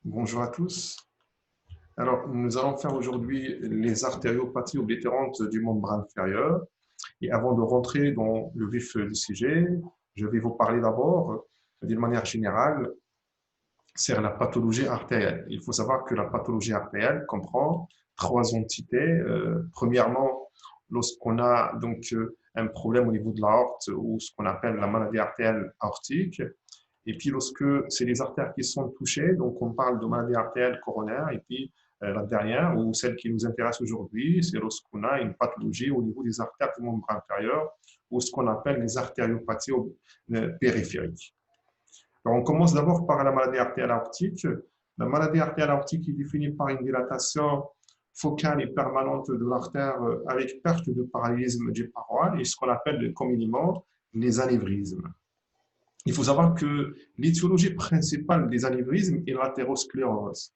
Bonjour à tous. Alors, nous allons faire aujourd'hui les artériopathies oblitérantes du membre inférieur. Et avant de rentrer dans le vif du sujet, je vais vous parler d'abord, d'une manière générale, sur la pathologie artérielle. Il faut savoir que la pathologie artérielle comprend trois entités. Premièrement, lorsqu'on a donc un problème au niveau de l'aorte ou ce qu'on appelle la maladie artérielle aortique. Et puis, lorsque c'est les artères qui sont touchées, donc on parle de maladie artérielle coronaire. Et puis, la dernière, ou celle qui nous intéresse aujourd'hui, c'est lorsqu'on a une pathologie au niveau des artères du membre inférieur, ou ce qu'on appelle les artériopathies périphériques. Alors, on commence d'abord par la maladie artérielle aortique. La maladie artérielle aortique est définie par une dilatation focale et permanente de l'artère avec perte de parallélisme des parois et ce qu'on appelle communément les anévrismes. Il faut savoir que l'étiologie principale des anévrismes est l'athérosclérose.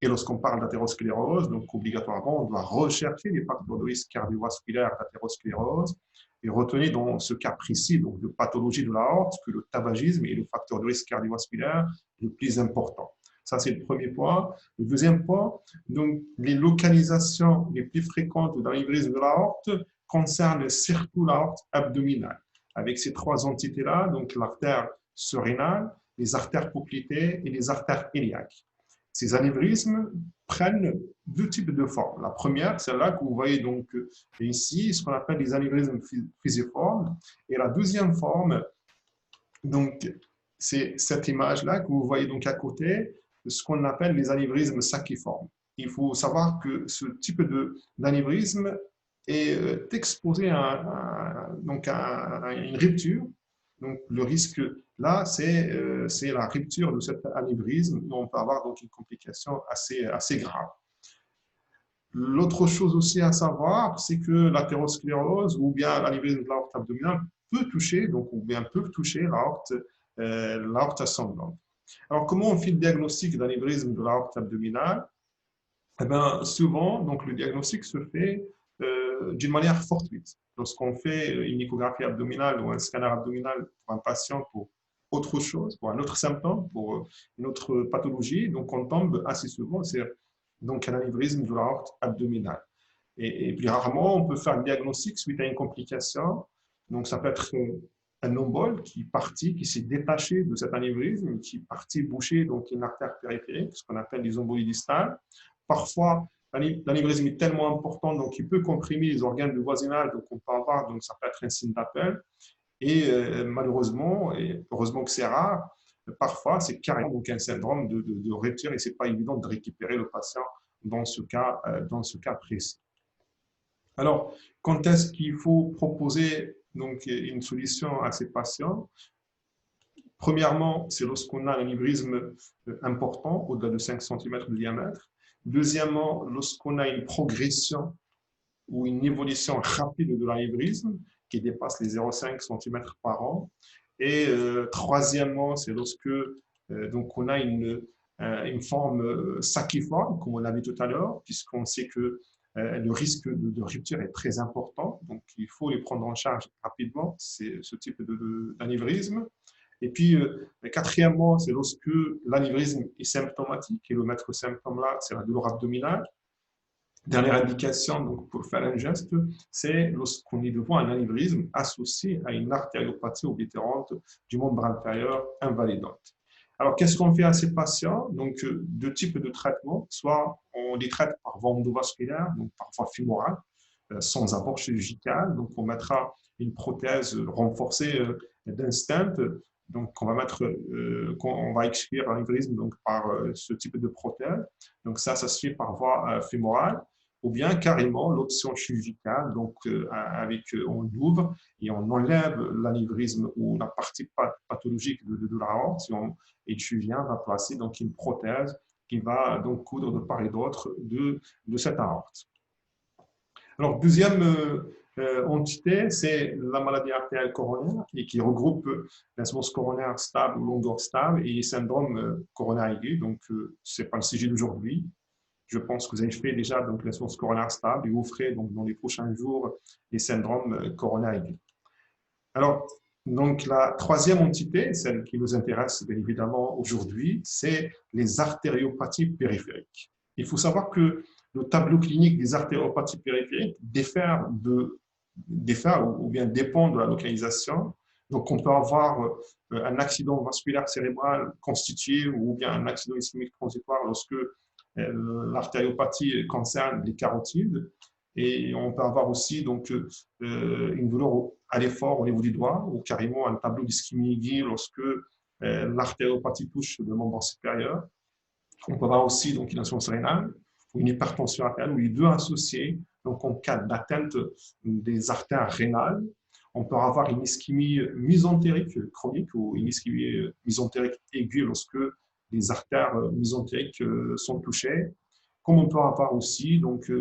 Et lorsqu'on parle d'athérosclérose, donc obligatoirement, on doit rechercher les facteurs de risque cardiovasculaire d'athérosclérose et retenir dans ce cas précis donc de pathologie de l'aorte que le tabagisme est le facteur de risque cardiovasculaire le plus important. Ça, c'est le premier point. Le deuxième point, donc, les localisations les plus fréquentes d'anévrisme de l'aorte concernent surtout l'aorte abdominale. Avec ces trois entités-là, donc l'artère surrénale, les artères poplitées et les artères iliaques. Ces anévrismes prennent deux types de formes. La première, celle-là que vous voyez donc ici, ce qu'on appelle les anévrismes fusiformes. Et la deuxième forme, donc, c'est cette image-là que vous voyez donc à côté, ce qu'on appelle les anévrismes sacciformes. Il faut savoir que ce type d'anévrisme est exposé donc à une rupture. Donc, le risque là, c'est la rupture de cet anévrisme. On peut avoir donc une complication assez grave. L'autre chose aussi à savoir, c'est que l'athérosclérose ou bien l'anévrisme de l'aorte abdominale peut toucher, donc, ou bien peut toucher l'aorte ascendante. Alors, comment on fait le diagnostic d'anévrisme de l'aorte abdominale? Eh bien, souvent, donc, le diagnostic se fait d'une manière fortuite. Lorsqu'on fait une échographie abdominale ou un scanner abdominal pour un patient pour autre chose, pour un autre symptôme, pour une autre pathologie, donc on tombe assez souvent, c'est donc un anévrisme de l'aorte abdominale. Et plus rarement, on peut faire un diagnostic suite à une complication. Donc, ça peut être un embole qui est parti, qui s'est détaché de cet anévrisme, qui est parti boucher donc une artère périphérique, ce qu'on appelle les embolies distales. Parfois, l'anévrisme est tellement important, donc il peut comprimer les organes de voisinage, donc on peut avoir, donc ça peut être un signe d'appel. Et malheureusement, et heureusement que c'est rare, parfois c'est carrément donc un syndrome de rupture et c'est pas évident de récupérer le patient dans ce cas précis. Alors, quand est-ce qu'il faut proposer donc une solution à ces patients? Premièrement, c'est lorsqu'on a un anévrisme important, au-delà de 5 cm de diamètre. Deuxièmement, lorsqu'on a une progression ou une évolution rapide de l'anévrisme qui dépasse les 0,5 cm par an. Et troisièmement, c'est lorsque donc on a une forme sacciforme, comme on l'a vu tout à l'heure, puisqu'on sait que le risque de rupture est très important. Donc, il faut les prendre en charge rapidement, c'est ce type d'anévrisme. Et puis, quatrièmement, c'est lorsque l'anévrisme est symptomatique, et le maître symptôme là, c'est la douleur abdominale. Dernière indication donc, pour faire un geste, c'est lorsqu'on est devant un anévrisme associé à une artériopathie oblitérante du membre inférieur invalidante. Alors, qu'est-ce qu'on fait à ces patients? Donc, deux types de traitements. Soit on les traite par voie endovasculaire, donc par voie fémorale, sans apport chirurgical. Donc, on mettra une prothèse renforcée d'instinct. Donc, on va exclure l'anévrisme donc par ce type de prothèse. Donc, ça se fait par voie fémorale ou bien carrément l'option chirurgicale, donc on ouvre et on enlève l'anévrisme ou la partie pathologique de l'aorte et le chirurgien va placer donc une prothèse qui va donc coudre de part et d'autre de cette aorte. Alors, deuxième entité, c'est la maladie artérielle coronaire et qui regroupe l'insuffisance coronaire stable ou longueur stable et syndrome coronaire aigu. Donc, ce n'est pas le sujet d'aujourd'hui. Je pense que vous avez fait déjà donc l'insuffisance coronaire stable et vous ferez donc dans les prochains jours les syndromes coronaires aigus. Alors, Donc, la troisième entité, celle qui nous intéresse bien évidemment aujourd'hui, c'est les artériopathies périphériques. Il faut savoir que le tableau clinique des artériopathies périphériques diffère ou bien dépend de la localisation. Donc, on peut avoir un accident vasculaire cérébral constitué ou bien un accident ischémique transitoire lorsque l'artériopathie concerne les carotides. Et on peut avoir aussi donc, une douleur à l'effort au niveau du doigt ou carrément un tableau d'ischémie aiguë lorsque l'artériopathie touche le membre supérieur. On peut avoir aussi donc, une insuffisance rénale ou une hypertension artérielle ou les deux associés. Donc, en cas d'atteinte des artères rénales, on peut avoir une ischémie mésentérique chronique ou une ischémie mésentérique aiguë lorsque les artères mésentériques sont touchées. Comme on peut avoir aussi donc,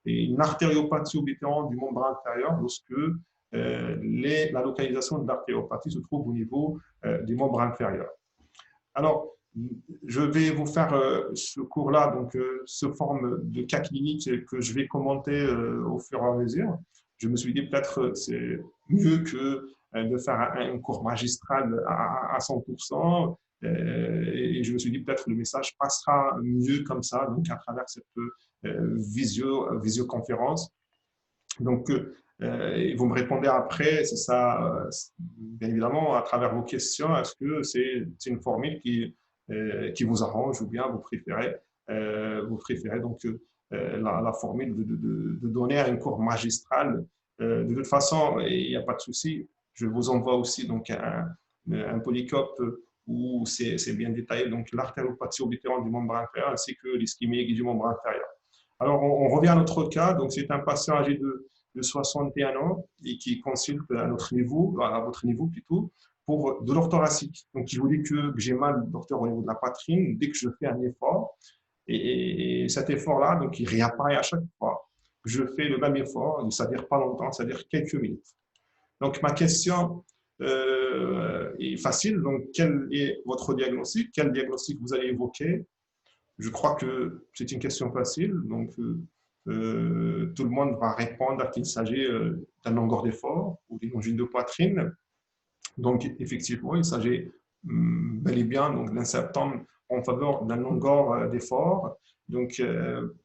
une artériopathie oblitérante du membre inférieur lorsque la localisation de l'artériopathie se trouve au niveau du membre inférieur. Alors, je vais vous faire ce cours-là, donc sous forme de cas cliniques que je vais commenter au fur et à mesure. Je me suis dit peut-être c'est mieux que de faire un cours magistral à 100%. Et je me suis dit peut-être le message passera mieux comme ça, donc à travers cette visioconférence. Donc, vous me répondez après, c'est ça, bien évidemment, à travers vos questions, est-ce que c'est une formule qui vous arrange ou bien vous préférez donc la formule de donner un cours magistral. De toute façon, il n'y a pas de souci, je vous envoie aussi donc un polycope où c'est bien détaillé, donc l'artériopathie oblitérante du membre inférieur ainsi que l'ischémie aiguë du membre inférieur. Alors, on revient à notre cas. Donc, c'est un patient âgé de 61 ans et qui consulte à notre niveau, à votre niveau plutôt, pour douleur thoracique. Donc, il vous dit que j'ai mal, docteur, au niveau de la poitrine, dès que je fais un effort. Et cet effort-là, donc, il réapparaît à chaque fois. Je fais le même effort, c'est-à-dire pas longtemps, c'est-à-dire quelques minutes. Donc, ma question est facile. Donc, quel est votre diagnostic? Quel diagnostic vous allez évoquer? Je crois que c'est une question facile. Donc, tout le monde va répondre qu'il s'agit d'un longueur d'effort ou d'une angine de poitrine. Donc, effectivement, il s'agit bel et bien d'un symptôme en faveur d'un longueur d'effort. Donc,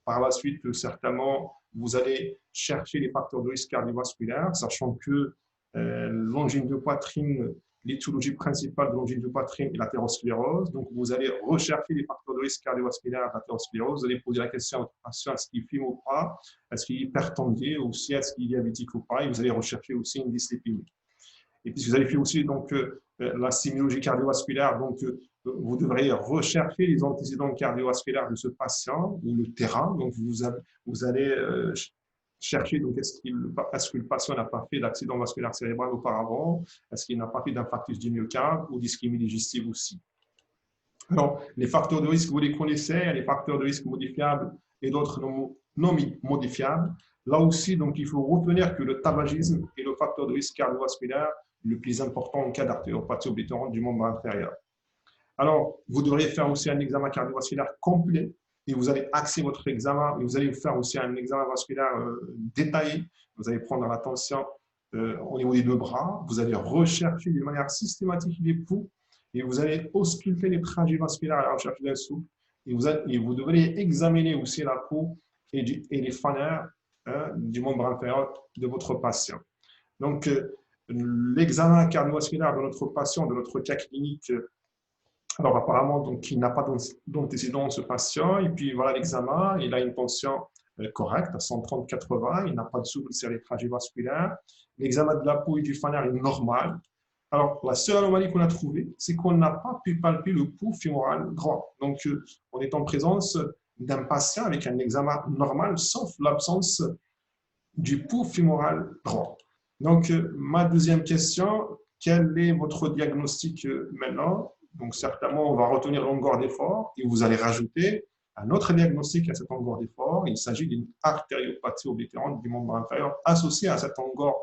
par la suite, certainement, vous allez chercher les facteurs de risque cardiovasculaire, sachant que l'angine de poitrine, l'étiologie principale de l'angine de poitrine est l'athérosclérose. Donc, vous allez rechercher les facteurs de risque cardiovasculaire de l'athérosclérose. Vous allez poser la question à votre patient, est-ce qu'il fume ou pas? Est-ce qu'il est hypertendu ou si est-ce qu'il est diabétique ou pas? Et vous allez rechercher aussi une dyslipidémie. Et puis, vous allez faire aussi donc, la sémiologie cardiovasculaire. Donc, vous devrez rechercher les antécédents cardiovasculaires de ce patient ou le terrain. Donc, vous allez chercher donc, est-ce que le patient n'a pas fait d'accident vasculaire cérébral auparavant? Est-ce qu'il n'a pas fait d'infarctus du myocarde ou d'ischémie digestive aussi? Alors, les facteurs de risque, vous les connaissez, les facteurs de risque modifiables et d'autres non modifiables. Là aussi, donc, il faut retenir que le tabagisme est le facteur de risque cardiovasculaire le plus important en cas d'artériopathie oblitérante du membre inférieur. Alors, vous devrez faire aussi un examen cardiovasculaire complet et vous allez axer votre examen et vous allez faire aussi un examen vasculaire détaillé. Vous allez prendre la tension au niveau des deux bras. Vous allez rechercher de manière systématique les pouls et vous allez ausculter les trajets vasculaires à la recherche d'un souffle. Et vous devrez examiner aussi la peau et les fanères du membre inférieur de votre patient. Donc, l'examen cardiovasculaire de notre patient, de notre cas clinique, alors apparemment, donc, il n'a pas d'antécédent ce patient, et puis voilà l'examen, il a une tension correcte à 130/80, il n'a pas de souffle cérébrovasculaire, l'examen de la peau et du fanère est normal. Alors, la seule anomalie qu'on a trouvée, c'est qu'on n'a pas pu palper le pouls fémoral droit. Donc, on est en présence d'un patient avec un examen normal, sauf l'absence du pouls fémoral droit. Donc, ma deuxième question, quel est votre diagnostic maintenant? Donc, certainement, on va retenir longueur d'effort et vous allez rajouter un autre diagnostic à cette longueur d'effort. Il s'agit d'une artériopathie oblitérante du membre inférieur associée à cette longueur.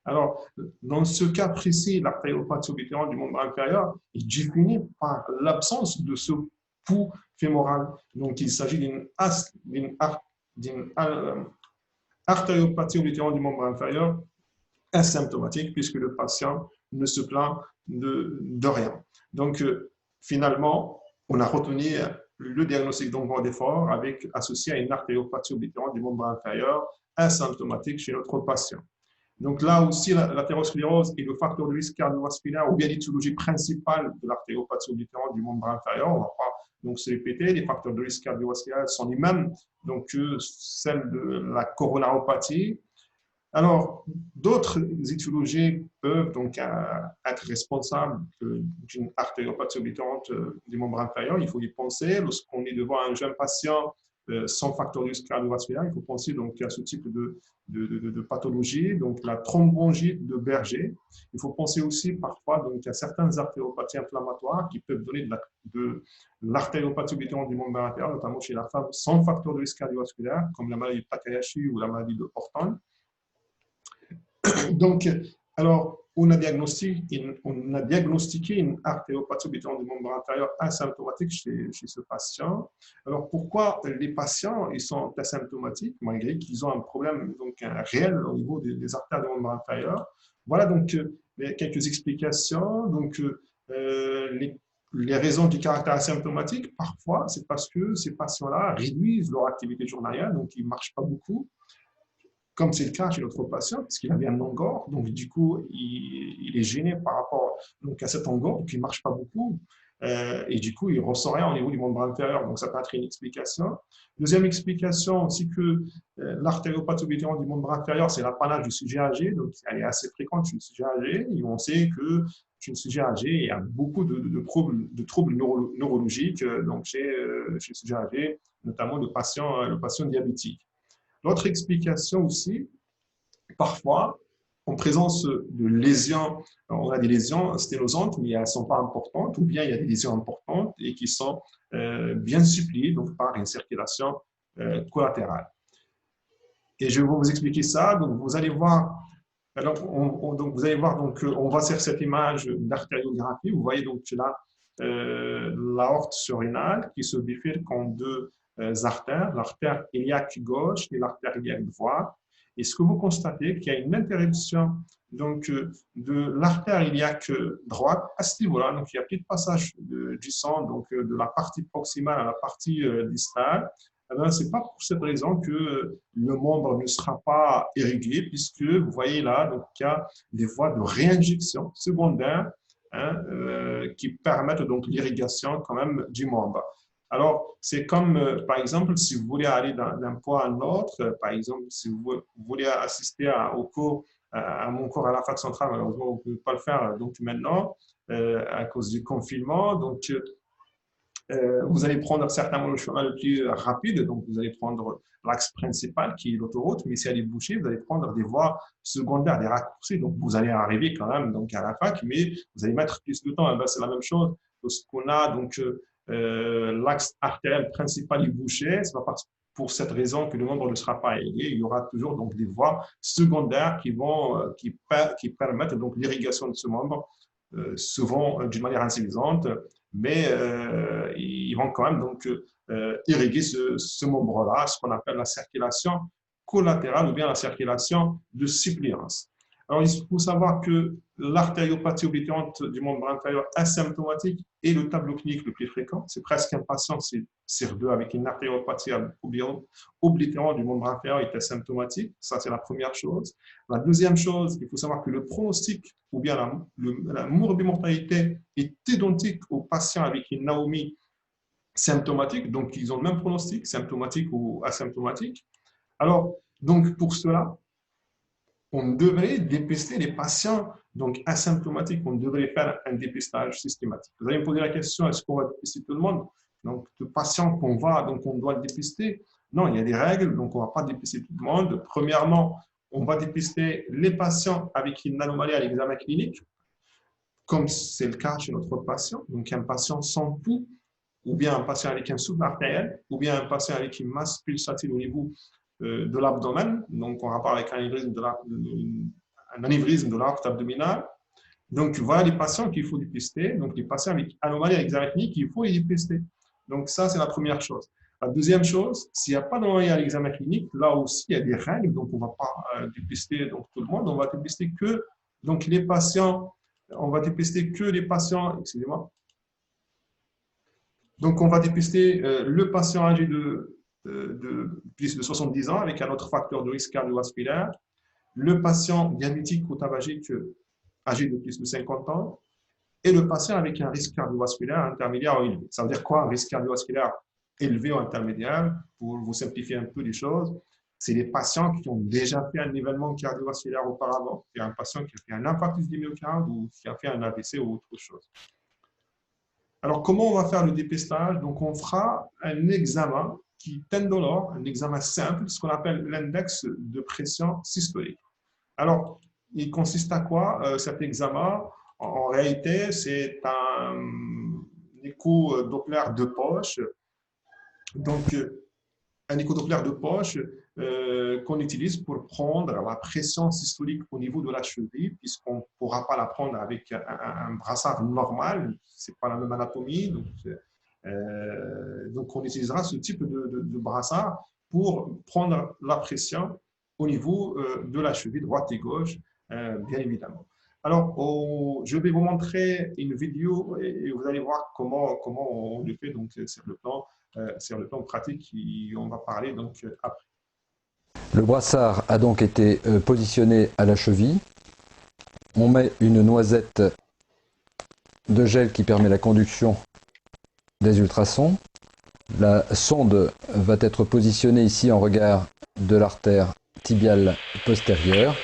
Alors, dans ce cas précis, l'artériopathie oblitérante du membre inférieur est définie par l'absence de ce pouls fémoral. Donc, il s'agit d'une artériopathie oblitérante du membre inférieur asymptomatique puisque le patient ne se plaint de rien. Donc, finalement, on a retenu le diagnostic d'ombre d'effort associé à une artériopathie oblitérante du membre inférieur asymptomatique chez notre patient. Donc là aussi, l'athérosclérose est le facteur de risque cardiovasculaire ou bien l'étiologie principale de l'artériopathie oblitérante du membre inférieur. On ne va pas donc se répéter, les facteurs de risque cardiovasculaire sont les mêmes donc, que celles de la coronaropathie. Alors, d'autres étiologies peuvent donc être responsables d'une artériopathie oblitérante du membre inférieur. Il faut y penser lorsqu'on est devant un jeune patient sans facteur de risque cardiovasculaire. Il faut penser donc à ce type de pathologie, donc la thrombongite de Berger. Il faut penser aussi parfois donc à certaines artériopathies inflammatoires qui peuvent donner de l'artériopathie oblitérante du membre inférieur, notamment chez la femme sans facteur de risque cardiovasculaire, comme la maladie de Takahashi ou la maladie de Horton. Donc, alors, on a diagnostiqué une artériopathie oblitérante du membre inférieur asymptomatique chez ce patient. Alors, pourquoi les patients ils sont asymptomatiques malgré qu'ils ont un problème donc, un réel au niveau des artères du membre inférieur? Voilà donc quelques explications. Donc, les raisons du caractère asymptomatique, parfois, c'est parce que ces patients-là réduisent leur activité journalière, donc ils ne marchent pas beaucoup. Comme c'est le cas chez notre patient, parce qu'il avait un angor, donc du coup, il est gêné par rapport donc, à cet angor, donc il ne marche pas beaucoup, et du coup, il ne ressent rien au niveau du membre inférieur, donc ça peut être une explication. Deuxième explication, aussi que l'artériopathie oblitérante du membre inférieur, c'est l'apanage du sujet âgé, donc elle est assez fréquente chez le sujet âgé, et on sait que chez le sujet âgé, il y a beaucoup de troubles neurologiques donc chez le sujet âgé, notamment le patient diabétique. L'autre explication aussi, parfois, en présence de lésions, on a des lésions sténosantes, mais elles ne sont pas importantes, ou bien il y a des lésions importantes et qui sont bien suppliées donc, par une circulation collatérale. Et je vais vous expliquer ça. Donc, vous allez voir, alors, donc, vous allez voir, donc, on va sur cette image d'artériographie. Vous voyez donc là l'aorte surrénale qui se bifurque en deux artères, l'artère iliaque gauche et l'artère iliaque droite. Et ce que vous constatez, qu'il y a une interruption donc, de l'artère iliaque droite à ce niveau-là. Donc, il y a plus de passage du sang donc, de la partie proximale à la partie distale. Ce n'est pas pour cette raison que le membre ne sera pas irrigué, puisque vous voyez là, donc, il y a des voies de réinjection secondaire qui permettent donc l'irrigation quand même du membre. Alors, c'est comme, par exemple, si vous voulez aller d'un point à un autre, par exemple, si vous voulez assister à mon cours à la fac centrale, malheureusement, vous ne pouvez pas le faire donc maintenant à cause du confinement. Donc, vous allez prendre certainement le chemin le plus rapide, donc vous allez prendre l'axe principal qui est l'autoroute, mais si elle est bouchée, vous allez prendre des voies secondaires, des raccourcis, donc vous allez arriver quand même donc, à la fac, mais vous allez mettre plus de temps. C'est la même chose lorsqu'on a donc l'axe artériel principal est bouché, c'est pas pour cette raison que le membre ne sera pas irrigué. Il y aura toujours donc des voies secondaires qui permettent donc l'irrigation de ce membre, souvent d'une manière insuffisante, mais ils vont quand même donc irriguer ce membre-là, ce qu'on appelle la circulation collatérale ou bien la circulation de suppléance. Alors, il faut savoir que l'artériopathie oblitérante du membre inférieur asymptomatique est le tableau clinique le plus fréquent. C'est presque un patient sur deux avec une artériopathie oblitérante du membre inférieur est asymptomatique. Ça, c'est la première chose. La deuxième chose, il faut savoir que le pronostic ou bien la morbimortalité est identique aux patients avec une naomie symptomatique. Donc, ils ont le même pronostic, symptomatique ou asymptomatique. Alors, donc, pour cela, on devrait dépister les patients donc asymptomatiques. On devrait faire un dépistage systématique. Vous allez me poser la question, est-ce qu'on va dépister tout le monde? Donc, le patient qu'on va, donc on doit le dépister. Non, il y a des règles, donc on ne va pas dépister tout le monde. Premièrement, on va dépister les patients avec une anomalie à l'examen clinique, comme c'est le cas chez notre patient. Donc, un patient sans pouls, ou bien un patient avec un souffle artériel, ou bien un patient avec une masse pulsative au niveau de l'abdomen, donc en rapport avec un anévrisme de l'aorte abdominale. Donc, voilà les patients qu'il faut dépister. Donc, les patients avec anomalie à l'examen clinique, il faut les dépister. Donc, ça, c'est la première chose. La deuxième chose, s'il n'y a pas d'anomalie à l'examen clinique, là aussi, il y a des règles. Donc, on ne va pas dépister donc, tout le monde. On va dépister que donc, les patients on va dépister que les patients, excusez-moi. Donc, on va dépister le patient âgé de plus de 70 ans avec un autre facteur de risque cardiovasculaire, le patient diabétique ou tabagique âgé de plus de 50 ans et le patient avec un risque cardiovasculaire intermédiaire ou élevé. Ça veut dire quoi, un risque cardiovasculaire élevé ou intermédiaire? Pour vous simplifier un peu les choses, c'est les patients qui ont déjà fait un événement cardiovasculaire auparavant. C'est un patient qui a fait un infarctus du myocarde ou qui a fait un AVC ou autre chose. Alors, comment on va faire le dépistage? Donc, on fera un examen qui est indolore, un examen simple, ce qu'on appelle l'index de pression systolique. Alors, il consiste à quoi cet examen? En réalité, c'est un écho-doppler de poche. Donc, un écho-doppler de poche qu'on utilise pour prendre la pression systolique au niveau de la cheville, puisqu'on ne pourra pas la prendre avec un brassard normal, ce n'est pas la même anatomie. Donc, on utilisera ce type de brassard pour prendre la pression au niveau de la cheville droite et gauche, bien évidemment. Alors, je vais vous montrer une vidéo et vous allez voir comment on le fait donc, sur le plan pratique et on va parler donc après. Le brassard a donc été positionné à la cheville. On met une noisette de gel qui permet la conduction des ultrasons. La sonde va être positionnée ici en regard de l'artère tibiale postérieure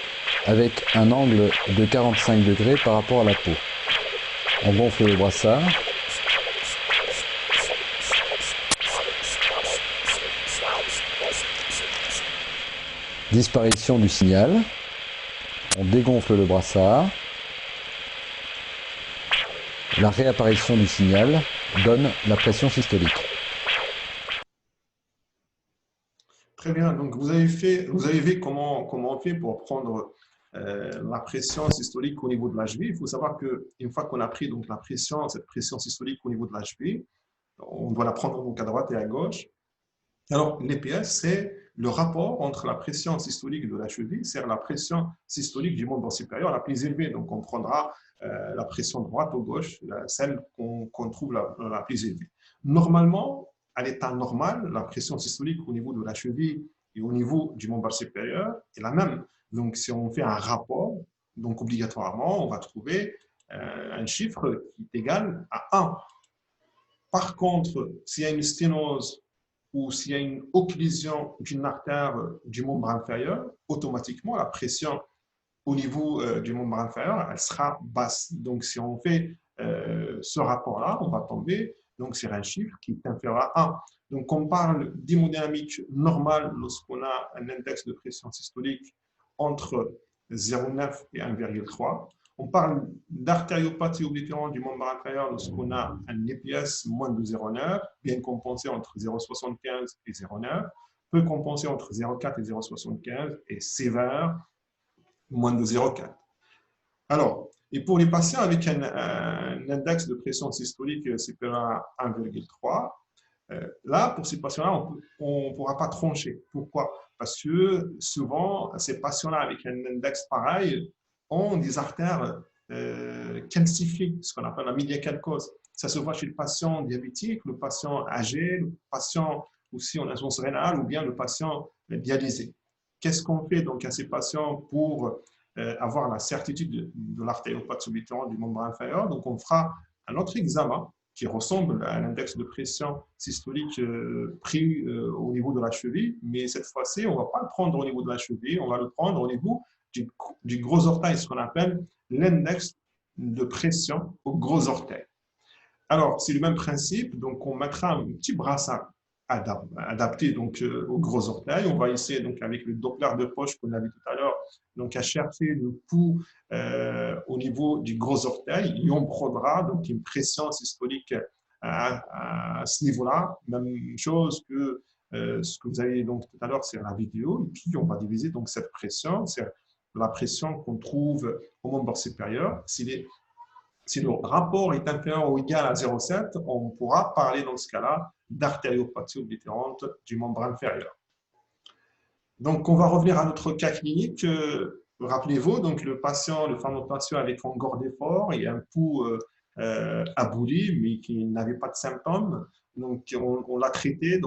avec un angle de 45 degrés par rapport à la peau. On gonfle le brassard. Disparition du signal. On dégonfle le brassard. La réapparition du signal donne la pression systolique. Très bien. Donc, vous avez vu comment on fait pour prendre la pression systolique au niveau de la cheville. Il faut savoir qu'une fois qu'on a pris donc, cette pression systolique au niveau de la cheville, on doit la prendre donc à droite et à gauche. Alors, l'EPS, c'est le rapport entre la pression systolique de la cheville, c'est la pression systolique du membre supérieur la plus élevée. Donc, on prendra la pression droite ou gauche, celle qu'on trouve la plus élevée. Normalement, à l'état normal, la pression systolique au niveau de la cheville et au niveau du membre supérieur est la même. Donc, si on fait un rapport, donc obligatoirement, on va trouver un chiffre qui est égal à 1. Par contre, s'il y a une sténose ou s'il y a une occlusion d'une artère du membre inférieur, automatiquement, la pression au niveau du membre inférieur, elle sera basse. Donc, si on fait ce rapport-là, on va tomber donc, sur un chiffre qui est inférieur à 1. Donc, on parle d'hémodynamique normale lorsqu'on a un index de pression systolique entre 0,9 et 1,3. On parle d'artériopathie oblitérante du membre inférieur lorsqu'on a un EPS moins de 0,9, bien compensé entre 0,75 et 0,9, peu compensé entre 0,4 et 0,75 et sévère, moins de 0,4. Alors, et pour les patients avec un index de pression systolique supérieur à 1,3, là, pour ces patients-là, on ne pourra pas trancher. Pourquoi? Parce que souvent, ces patients-là avec un index pareil ont des artères calcifiées, ce qu'on appelle la médiacalcose. Ça se voit chez le patient diabétique, le patient âgé, le patient aussi en insuffisance rénale ou bien le patient dialysé. Qu'est-ce qu'on fait donc à ces patients pour avoir la certitude de l'artériopathie oblitérante du membre inférieur? Donc, on fera un autre examen qui ressemble à l'index de pression systolique pris au niveau de la cheville, mais cette fois-ci, on ne va pas le prendre au niveau de la cheville, on va le prendre au niveau du gros orteil, ce qu'on appelle l'index de pression au gros orteil. Alors, c'est le même principe, donc on mettra un petit brassard adapté donc, au gros orteil. On va essayer donc avec le doppler de poche qu'on a vu tout à l'heure, donc à chercher le pouls au niveau du gros orteil et on prendra donc une pression systolique à ce niveau-là. Même chose que ce que vous avez donc tout à l'heure sur la vidéo. Et puis on va diviser donc cette pression, c'est la pression qu'on trouve au membre supérieur. Si le rapport est inférieur ou égal à 0,7, on pourra parler dans ce cas-là d'artériopathie oblitérante du membre inférieur. Donc, on va revenir à notre cas clinique. rappelez-vous, donc le fameux patient avec encore d'effort et un pouls abouli, mais qui n'avait pas de symptômes. Donc, on l'a traité,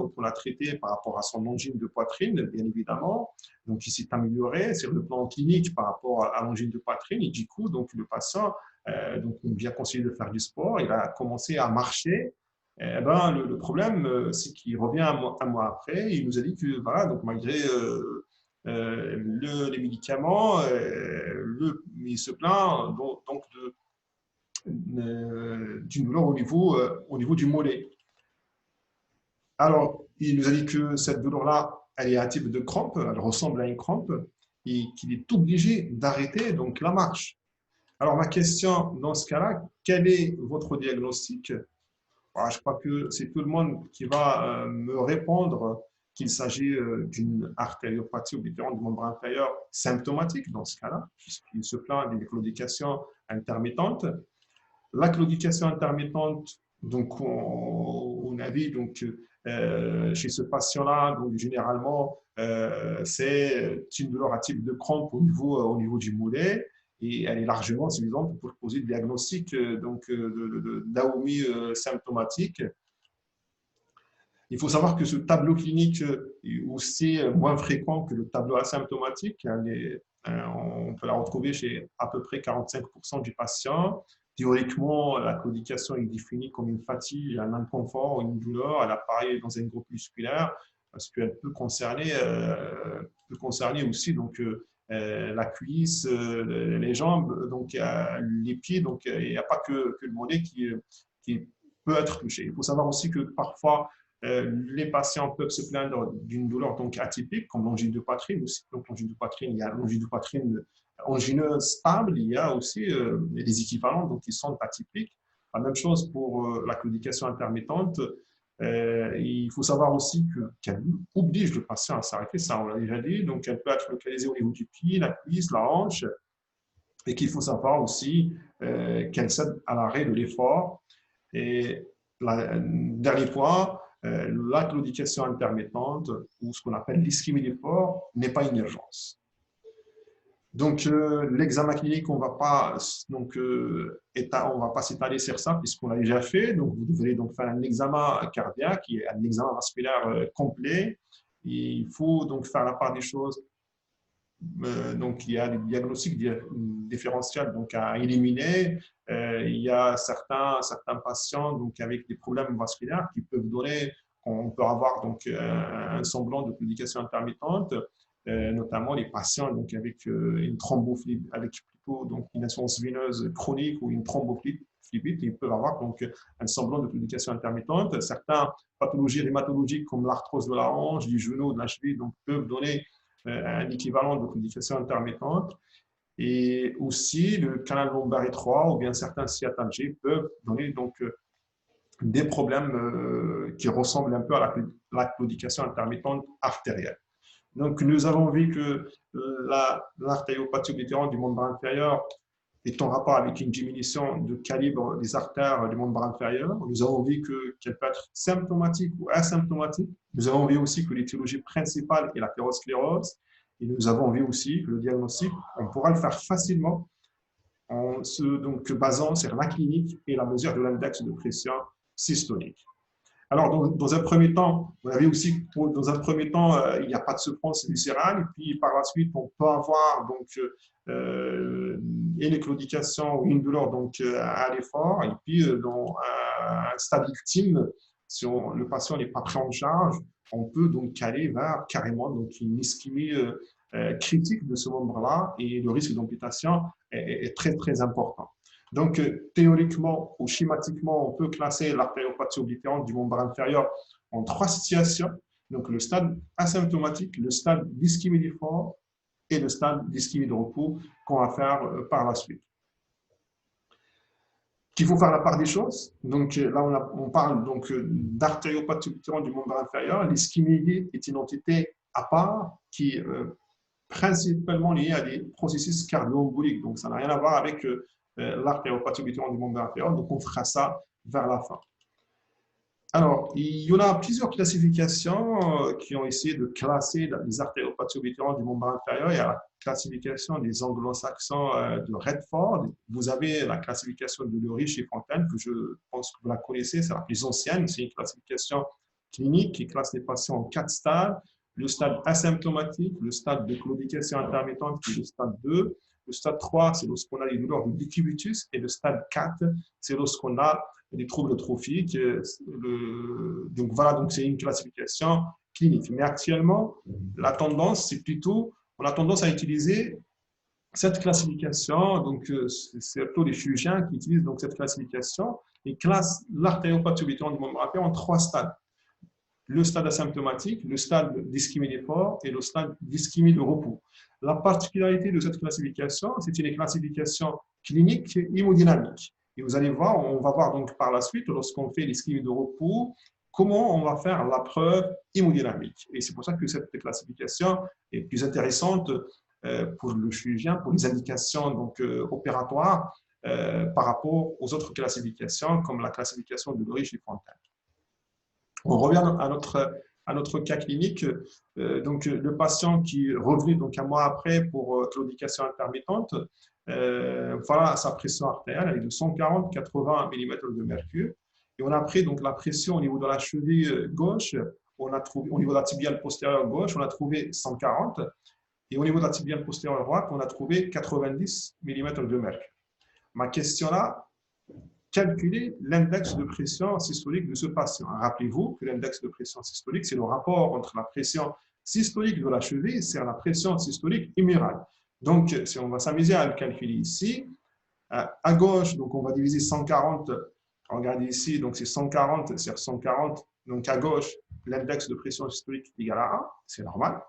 par rapport à son angine de poitrine, bien évidemment. Donc, il s'est amélioré sur le plan clinique par rapport à l'angine de poitrine. Et du coup, donc, le patient, on lui a conseillé de faire du sport. Il a commencé à marcher. Eh ben, le problème, c'est qu'il revient un mois après. Il nous a dit que, voilà, donc malgré les médicaments, il se plaint donc d'une douleur au niveau du mollet. Alors, il nous a dit que cette douleur-là, elle est un type de crampe, elle ressemble à une crampe, et qu'il est obligé d'arrêter donc la marche. Alors, ma question dans ce cas-là, quel est votre diagnostic? Je crois que c'est tout le monde qui va me répondre qu'il s'agit d'une artériopathie oblitérante du membre inférieur symptomatique dans ce cas-là, puisqu'il se plaint d'une claudication intermittente. La claudication intermittente, donc on a dit donc chez ce patient-là, donc généralement c'est une douleur à type de crampe au niveau du mollet et elle est largement suffisante pour poser le diagnostic d'AOMI symptomatique. Il faut savoir que ce tableau clinique est aussi moins fréquent que le tableau asymptomatique. On peut la retrouver chez à peu près 45% du patient. Théoriquement, la claudication est définie comme une fatigue, un inconfort, une douleur. Elle apparaît dans un groupe musculaire parce qu'elle peut concerner aussi donc, la cuisse, les jambes, donc les pieds. Donc, il n'y a pas que le mollet qui peut être touché. Il faut savoir aussi que parfois, les patients peuvent se plaindre d'une douleur donc atypique, comme l'angine de poitrine aussi. Donc, l'angine de poitrine, il y a l'angine de poitrine angineuse stable, il y a aussi les équivalents donc, qui sont atypiques. La même chose pour la claudication intermittente. Il faut savoir aussi qu'elle oblige le patient à s'arrêter, ça on l'a déjà dit. Donc, elle peut être localisée au niveau du pied, la cuisse, la hanche, et qu'il faut savoir aussi qu'elle cède à l'arrêt de l'effort. Et dernier point, la claudication intermittente, ou ce qu'on appelle l'ischémie d'effort, n'est pas une urgence. Donc, l'examen clinique, on ne va pas s'étaler sur ça puisqu'on l'a déjà fait. Donc, vous devrez donc faire un examen cardiaque, qui est un examen vasculaire complet. Et il faut donc faire la part des choses. Donc, il y a des diagnostics différentiels donc, à éliminer. Il y a certains patients donc, avec des problèmes vasculaires qui peuvent donner, on peut avoir donc, un semblant de claudication intermittente, notamment les patients donc, avec une thrombophlébite, avec plutôt donc, une insuffisance veineuse chronique ou une thrombophlébite, ils peuvent avoir donc, un semblant de claudication intermittente. Certaines pathologies rhumatologiques comme l'arthrose de la hanche, du genou, de la cheville donc, peuvent donner un équivalent de claudication intermittente. Et aussi, le canal lombaire étroit ou bien certains sciatalgies peuvent donner donc des problèmes qui ressemblent un peu à la claudication intermittente artérielle. Donc, nous avons vu que l'artériopathie oblitérante du membre inférieur est en rapport avec une diminution de calibre des artères du membre inférieur. Nous avons vu qu'elle peut être symptomatique ou asymptomatique. Nous avons vu aussi que l'étiologie principale est l'athérosclérose. Et nous avons vu aussi que le diagnostic, on pourra le faire facilement en se basant sur la clinique et la mesure de l'index de pression systolique. Alors, dans un premier temps, vous avez aussi, dans un premier temps, il n'y a pas de souffrance viscérale. Et puis, par la suite, on peut avoir donc, une claudication ou une douleur donc, à l'effort. Et puis, dans un stade ultime, si le patient n'est pas pris en charge, on peut donc aller vers carrément donc, une ischémie critique de ce membre-là. Et le risque d'amputation est très, très important. Donc, théoriquement ou schématiquement, on peut classer l'artériopathie oblitérante du membre inférieur en 3 situations. Donc, le stade asymptomatique, le stade d'ischémie d'effort et le stade d'ischémie de repos qu'on va faire par la suite. Qu'il faut faire la part des choses. Donc, là, on parle donc d'artériopathie oblitérante du membre inférieur. L'ischémie est une entité à part qui est principalement liée à des processus cardio-emboliques. Donc, ça n'a rien à voir avec l'artériopathie oblitérante du membre inférieur. Donc, on fera ça vers la fin. Alors, il y en a plusieurs classifications qui ont essayé de classer les artériopathies oblitérantes du membre inférieur. Il y a la classification des anglo-saxons de Redford. Vous avez la classification de Lurich et Fontaine, que je pense que vous la connaissez, c'est la plus ancienne. C'est une classification clinique qui classe les patients en 4 stades. Le stade asymptomatique, le stade de claudication intermittente, qui est le stade 2. Le stade 3, c'est lorsqu'on a les douleurs du décubitus. Et le stade 4, c'est lorsqu'on a des troubles trophiques. Donc voilà, donc c'est une classification clinique. Mais actuellement, la tendance, c'est plutôt, on a tendance à utiliser cette classification. Donc c'est plutôt les chirurgiens qui utilisent donc cette classification et classent l'artériopathie oblitéran du membre inférieur en 3 stades. Le stade asymptomatique, le stade d'ischémie d'effort et le stade d'ischémie de repos. La particularité de cette classification, c'est une classification clinique hémodynamique. Et vous allez voir, on va voir donc par la suite, lorsqu'on fait l'ischémie de repos, comment on va faire la preuve hémodynamique. Et c'est pour ça que cette classification est plus intéressante pour le chirurgien, pour les indications donc, opératoires par rapport aux autres classifications, comme la classification de Lurich et Fontaine. On revient à notre cas clinique. Donc, le patient qui revenait donc un mois après pour claudication intermittente, voilà sa pression artérielle avec de 140-80 mm de mercure. Et on a pris donc la pression au niveau de la cheville gauche, on a trouvé, au niveau de la tibiale postérieure gauche, on a trouvé 140. Et au niveau de la tibiale postérieure droite, on a trouvé 90 mm de mercure. Ma question là, calculer l'index de pression systolique de ce patient. Rappelez-vous que l'index de pression systolique, c'est le rapport entre la pression systolique de la cheville et la pression systolique humérale. Donc, si on va s'amuser à le calculer ici, à gauche, donc on va diviser 140, regardez ici, donc c'est 140 sur 140, donc à gauche, l'index de pression systolique est égal à 1, c'est normal.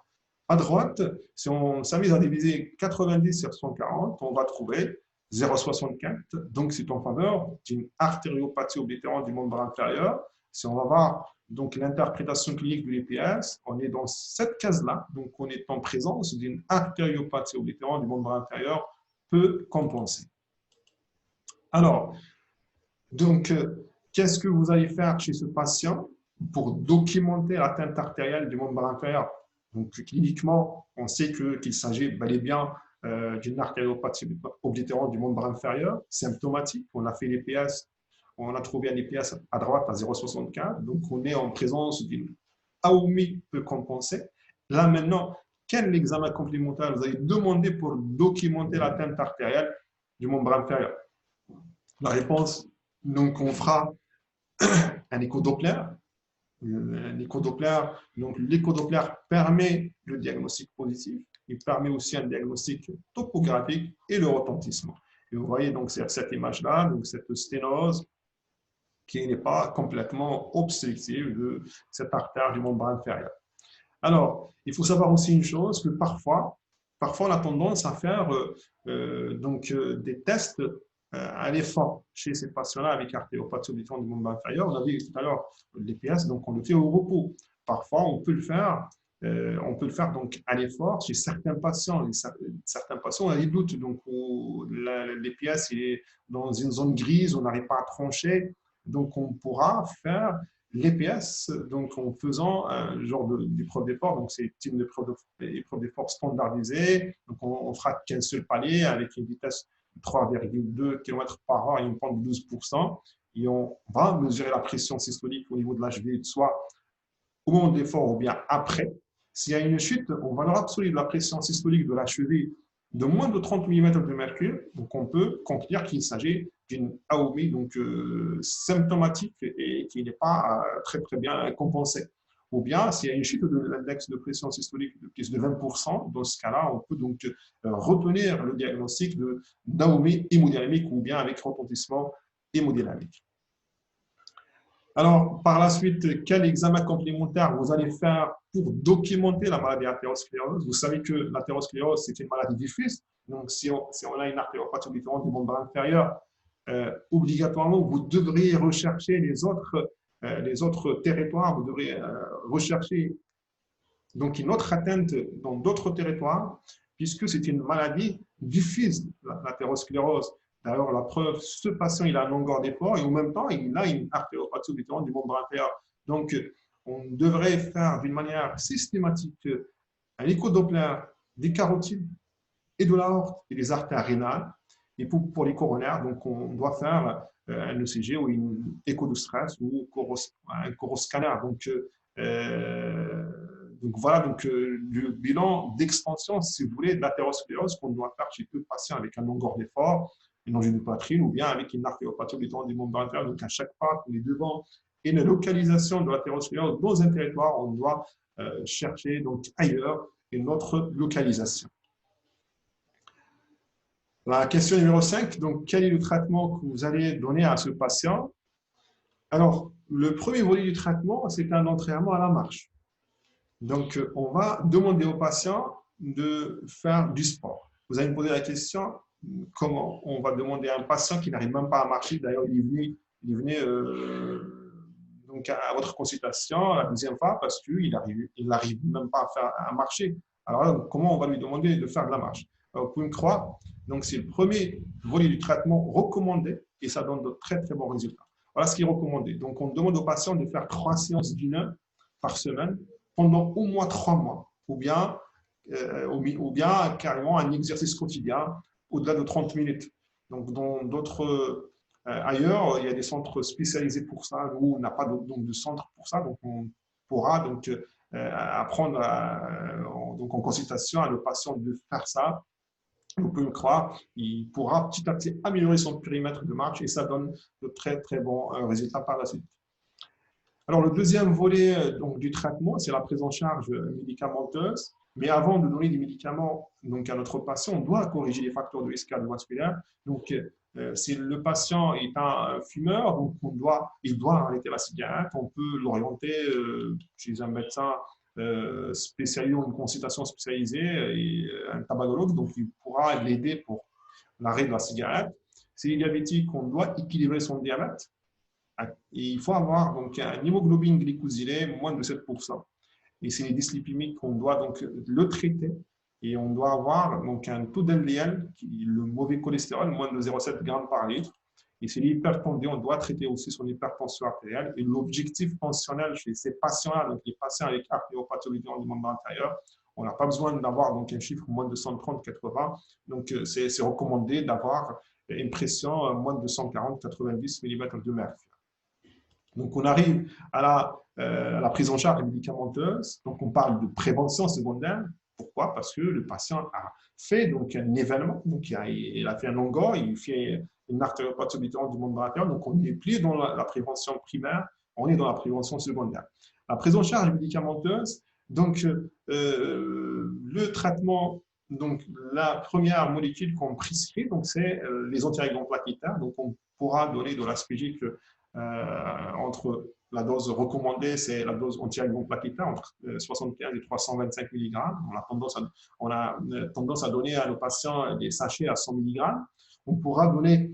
À droite, si on s'amuse à diviser 90 sur 140, on va trouver 0,64. Donc, c'est en faveur d'une artériopathie oblitérante du membre inférieur. Si on va voir donc l'interprétation clinique de l'EPS, on est dans cette case-là. Donc, on est en présence d'une artériopathie oblitérante du membre inférieur peu compensée. Alors, donc, qu'est-ce que vous allez faire chez ce patient pour documenter l'atteinte artérielle du membre inférieur? Donc, cliniquement, on sait qu'il s'agit bel et bien d'une artériopathie oblitérante du membre inférieur, symptomatique. On a fait l'EPS, on a trouvé un EPS à droite à 0,64. Donc, on est en présence d'une AOMI peu compensée. Là, maintenant, quel examen complémentaire vous allez demander pour documenter l'atteinte artérielle du membre inférieur? La réponse, donc, on fera un écho-Doppler. L'écho-Doppler, donc l'écho-Doppler permet le diagnostic positif, il permet aussi un diagnostic topographique et le retentissement. Et vous voyez donc cette image-là, donc cette sténose qui n'est pas complètement obstructive de cette artère du membre inférieur. Alors, il faut savoir aussi une chose, que parfois on a tendance à faire des tests à l'effort chez ces patients-là avec artériopathie oblitérante du membre inférieur. On a vu tout à l'heure l'EPS, donc on le fait au repos. Parfois, on peut le faire donc à l'effort chez certains patients. Certains patients, on a des doutes. Donc, l'EPS est dans une zone grise, on n'arrive pas à trancher. Donc, on pourra faire l'EPS donc en faisant un genre d'épreuve d'effort. Donc, c'est une épreuve d'effort standardisée. Donc, on fera qu'un seul palier avec une vitesse 3,2 km par heure et une pente de 12%. Et on va mesurer la pression systolique au niveau de la cheville, soit au moment de l'effort ou bien après. S'il y a une chute, on valeur absolue de la pression systolique de la cheville de moins de 30 mm de mercure. Donc, on peut conclure qu'il s'agit d'une AOMI donc, symptomatique et qui n'est pas très bien compensée. Ou bien, s'il y a une chute de l'index de pression systolique de plus de 20%, dans ce cas-là, on peut donc retenir le diagnostic d'AOMI hémodynamique ou bien avec retentissement hémodynamique. Alors, par la suite, quel examen complémentaire vous allez faire pour documenter la maladie artériosclérose? Vous savez que l'artériosclérose, c'est une maladie diffuse. Donc, si on a une artériopathie oblitérante du membre inférieur, obligatoirement, vous devriez rechercher les autres territoires. Vous devrez rechercher donc une autre atteinte dans d'autres territoires, puisque c'est une maladie diffuse, l'artériosclérose. D'ailleurs, la preuve, ce patient, il a un longueur d'effort et en même temps, il a une artériopathie oblitérante du membre inférieur. Donc, on devrait faire d'une manière systématique un écho-Doppler des carotides et de l'aorte et des artères rénales. Et pour les coronaires, donc, on doit faire un ECG ou une écho de stress ou un coroscanner. Donc voilà, le bilan d'expansion, si vous voulez, de l'athérosclérose qu'on doit faire chez tout patient avec un longueur d'effort, une angine de poitrine ou bien avec une artériopathie oblitérante du membre inférieur. Donc à chaque fois qu'on est devant une localisation de l'athérosclérose dans un territoire, on doit chercher donc ailleurs une autre localisation. La question numéro 5, donc quel est le traitement que vous allez donner à ce patient? Alors, le premier volet du traitement, c'est un entraînement à la marche. Donc, on va demander au patient de faire du sport. Vous allez me poser la question, comment on va demander à un patient qui n'arrive même pas à marcher, d'ailleurs, il est venu donc à votre consultation la deuxième fois parce qu'il n'arrive même pas à marcher. Alors, comment on va lui demander de faire de la marche? Alors, vous pouvez me croire, donc c'est le premier volet du traitement recommandé et ça donne de très, très bons résultats. Voilà ce qui est recommandé. Donc, on demande au patient de faire 3 séances d'une heure par semaine pendant au moins 3 mois, ou bien carrément un exercice quotidien au-delà de 30 minutes. Donc, dans d'autres ailleurs, il y a des centres spécialisés pour ça. Nous, on n'a pas de centre pour ça, donc on pourra donc apprendre donc en consultation à le patient de faire ça. Vous pouvez me croire, il pourra petit à petit améliorer son périmètre de marche et ça donne de très, très bons résultats par la suite. Alors, le deuxième volet donc, du traitement, c'est la prise en charge médicamenteuse. Mais avant de donner des médicaments donc, à notre patient, on doit corriger les facteurs de risque cardiovasculaire. Donc, si le patient est un fumeur, donc il doit arrêter la cigarette, on peut l'orienter chez un médecin spécialisé ou une consultation spécialisée, et un tabacologue, donc il pourra l'aider pour l'arrêt de la cigarette. S'il est diabétique, on doit équilibrer son diabète. Et il faut avoir donc un hémoglobine glycosylée moins de 7%. Et c'est les dyslipidémiques qu'on doit donc le traiter. Et on doit avoir donc un taux d'LDL, le mauvais cholestérol, moins de 0,7 g par litre. Et c'est l'hypertendu, on doit traiter aussi son hypertension artérielle. Et l'objectif tensionnel chez ces patients-là, donc les patients avec artériopathie du membre inférieur, on n'a pas besoin d'avoir donc un chiffre moins de 130-80. Donc c'est recommandé d'avoir une pression moins de 140-90 mm de mercure. Donc, on arrive à la prise en charge médicamenteuse. Donc, on parle de prévention secondaire. Pourquoi? Parce que le patient a fait donc, un événement. Donc, il a fait un longueur, il fait une artériopathie oblitérante du membre inférieur. Donc, on n'est plus dans la prévention primaire, on est dans la prévention secondaire. La prise en charge médicamenteuse, donc, le traitement, donc, la première molécule qu'on prescrit, donc, c'est les antiagrégants plaquettaires. Donc, on pourra donner de l'aspégique entre la dose recommandée, c'est la dose antiagrégant plaquettaire, entre 75 et 325 mg. On a tendance à donner à nos patients des sachets à 100 mg. On pourra donner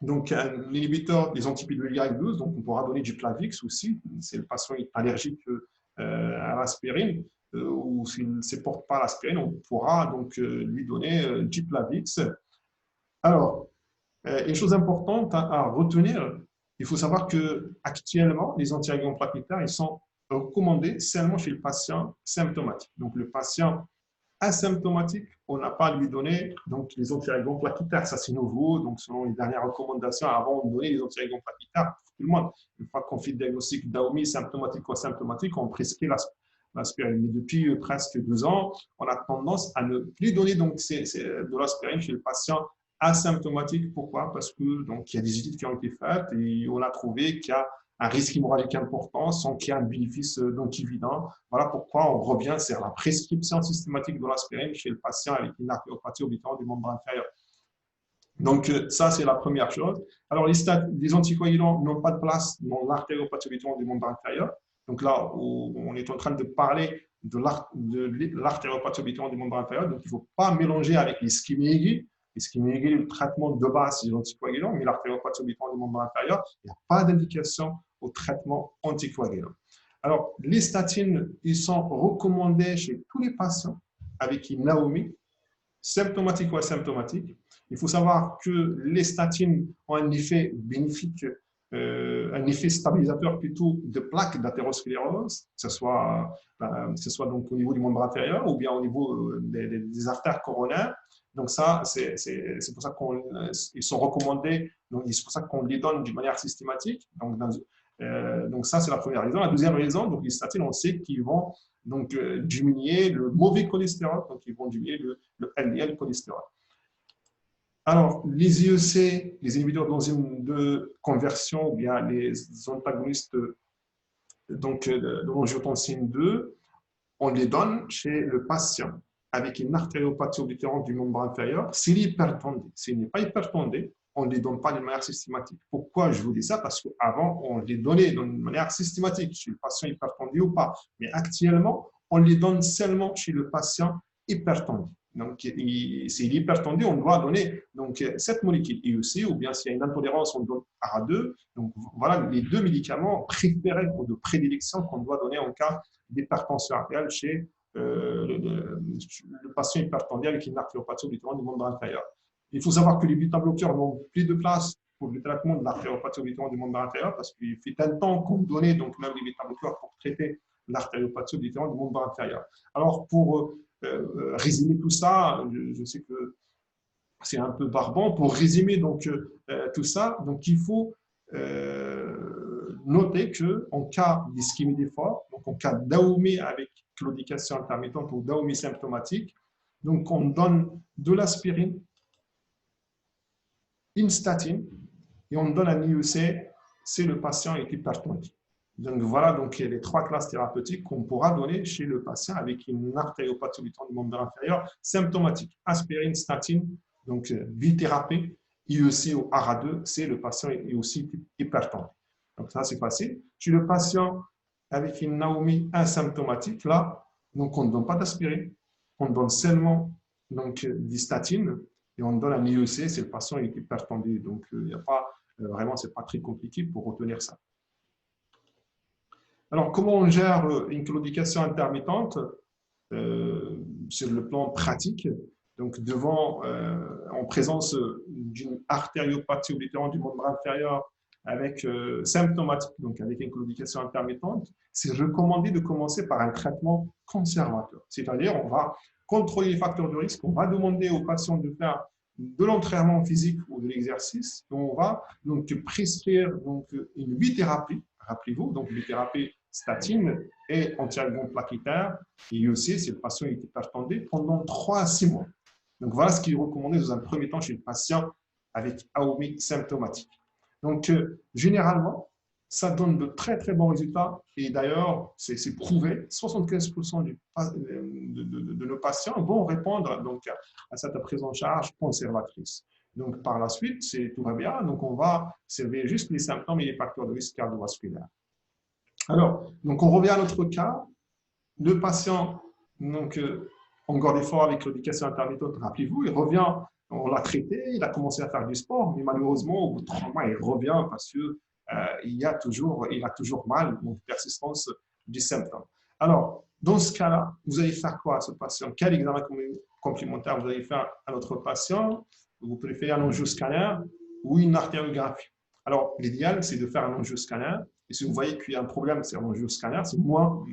donc un inhibiteur des anti-PWY12, donc on pourra donner du Plavix aussi, si le patient est allergique à l'aspirine ou s'il ne supporte pas l'aspirine, on pourra donc lui donner du Plavix. Alors, une chose importante à retenir, il faut savoir qu'actuellement, les antiagrégants plaquettaires, ils sont recommandés seulement chez le patient symptomatique. Donc, le patient asymptomatique, on n'a pas à lui donner donc, les antiagrégants plaquettaires. Ça, c'est nouveau. Donc, selon les dernières recommandations, avant de donner les antiagrégants plaquettaires pour tout le monde, une fois qu'on fait le diagnostic d'AOMI symptomatique ou asymptomatique, on prescrit l'aspirine. Mais depuis presque 2 ans, on a tendance à ne plus donner donc, de l'aspirine chez le patient asymptomatique. Pourquoi? Parce que donc, il y a des études qui ont été faites et on a trouvé qu'il y a un risque hémorragique important sans qu'il y ait un bénéfice donc évident. Voilà pourquoi on revient sur la prescription systématique de l'aspirine chez le patient avec une artériopathie oblitérante du membre inférieur. Donc, ça, c'est la première chose. Alors, les anticoagulants n'ont pas de place dans l'artériopathie oblitérante du membre inférieur. Donc là, on est en train de parler de l'artériopathie oblitérante du membre inférieur. Donc, il ne faut pas mélanger avec l'ischémie aiguë. L'ischémie aiguë, le traitement de base, c'est les anticoagulants, mais l'artériopathie oblitérante du membre inférieur, il n'y a pas d'indication au traitement anticoagulant. Alors, les statines, ils sont recommandés chez tous les patients avec une AOMI, symptomatique ou asymptomatique. Il faut savoir que les statines ont un effet bénéfique, un effet stabilisateur plutôt de plaques d'athérosclérose, que ce soit donc au niveau du membre inférieur ou bien au niveau des artères coronaires. Donc ça, c'est pour ça qu'ils sont recommandés, donc c'est pour ça qu'on les donne d'une manière systématique. Donc ça, c'est la première raison. La deuxième raison, donc les statines, on sait qu'ils vont donc diminuer le mauvais cholestérol, donc ils vont diminuer le LDL cholestérol. Alors, les IEC, les inhibiteurs d'enzymes de conversion, ou bien les antagonistes donc, de l'angiotensine 2, on les donne chez le patient avec une artériopathie oblitérante du membre inférieur. S'il est hypertendé, s'il n'est pas hypertendé, on ne les donne pas de manière systématique. Pourquoi je vous dis ça? Parce qu'avant, on les donnait de manière systématique chez le patient hypertendu ou pas. Mais actuellement, on les donne seulement chez le patient hypertendu. Donc, s'il est hypertendu, on doit donner donc, cette molécule IEC, ou bien s'il y a une intolérance, on donne ARA2. Donc, voilà les deux médicaments préférés ou de prédilection qu'on doit donner en cas d'hypertension artérielle chez le patient hypertendu avec une artériopathie oblitérante du membre inférieur. Il faut savoir que les bêta-bloqueurs n'ont plus de place pour le traitement de l'artériopathie oblitérante du membre inférieur parce qu'il fait un temps qu'on donnait donc même les bêta-bloqueurs pour traiter l'artériopathie oblitérante du membre inférieur. Alors, pour résumer tout ça, je sais que c'est un peu barbant. Pour résumer donc, tout ça, donc il faut noter qu'en cas d'ischémie d'effort, donc en cas d'AOMI avec claudication intermittente ou d'AOMI symptomatique, donc on donne de l'aspirine, une statine et on donne un IEC si le patient est hypertendu. Donc voilà donc les trois classes thérapeutiques qu'on pourra donner chez le patient avec une artériopathie oblitérante du membre inférieur symptomatique. Aspirine, statine, donc bithérapie, IEC ou ARA2, c'est le patient est aussi hypertendu. Donc ça c'est facile. Chez le patient avec une AOMI asymptomatique, là, donc on ne donne pas d'aspirine, on donne seulement donc, des statines et on donne un IEC si le patient est hypertendu. Donc il n'y a pas, vraiment, c'est pas très compliqué pour retenir ça. Alors, comment on gère une claudication intermittente sur le plan pratique? Donc, en présence d'une artériopathie oblitérante du membre inférieur avec symptomatique, donc avec une claudication intermittente, c'est recommandé de commencer par un traitement conservateur. C'est-à-dire, on va contrôler les facteurs de risque, on va demander aux patients de faire de l'entraînement physique ou de l'exercice, on va donc prescrire donc, une bithérapie, rappelez-vous, donc bithérapie statine et antiagoniste plaquettaire, et aussi si le patient est hypertendu pendant 3 à 6 mois. Donc voilà ce qui est recommandé dans un premier temps chez le patient avec AOMI symptomatique. Donc généralement, ça donne de très très bons résultats et d'ailleurs c'est prouvé, 75% de nos patients vont répondre donc, à cette prise en charge conservatrice. Donc par la suite, tout va bien, donc on va observer juste les symptômes et les facteurs de risque cardiovasculaire. Alors, donc on revient à notre cas. Le patient, donc, encore des fois avec claudication intermittente, rappelez-vous, il revient, on l'a traité, il a commencé à faire du sport, mais malheureusement, au bout de 3 mois, il revient parce qu'il a toujours mal, donc persistance du symptôme. Alors, dans ce cas-là, vous allez faire quoi à ce patient? Quel examen complémentaire vous allez faire à notre patient? Vous préférez un angioscanner ou une artériographie? Alors, l'idéal, c'est de faire un angioscanner. Et si vous voyez qu'il y a un problème, c'est l'angioscanner, c'est moins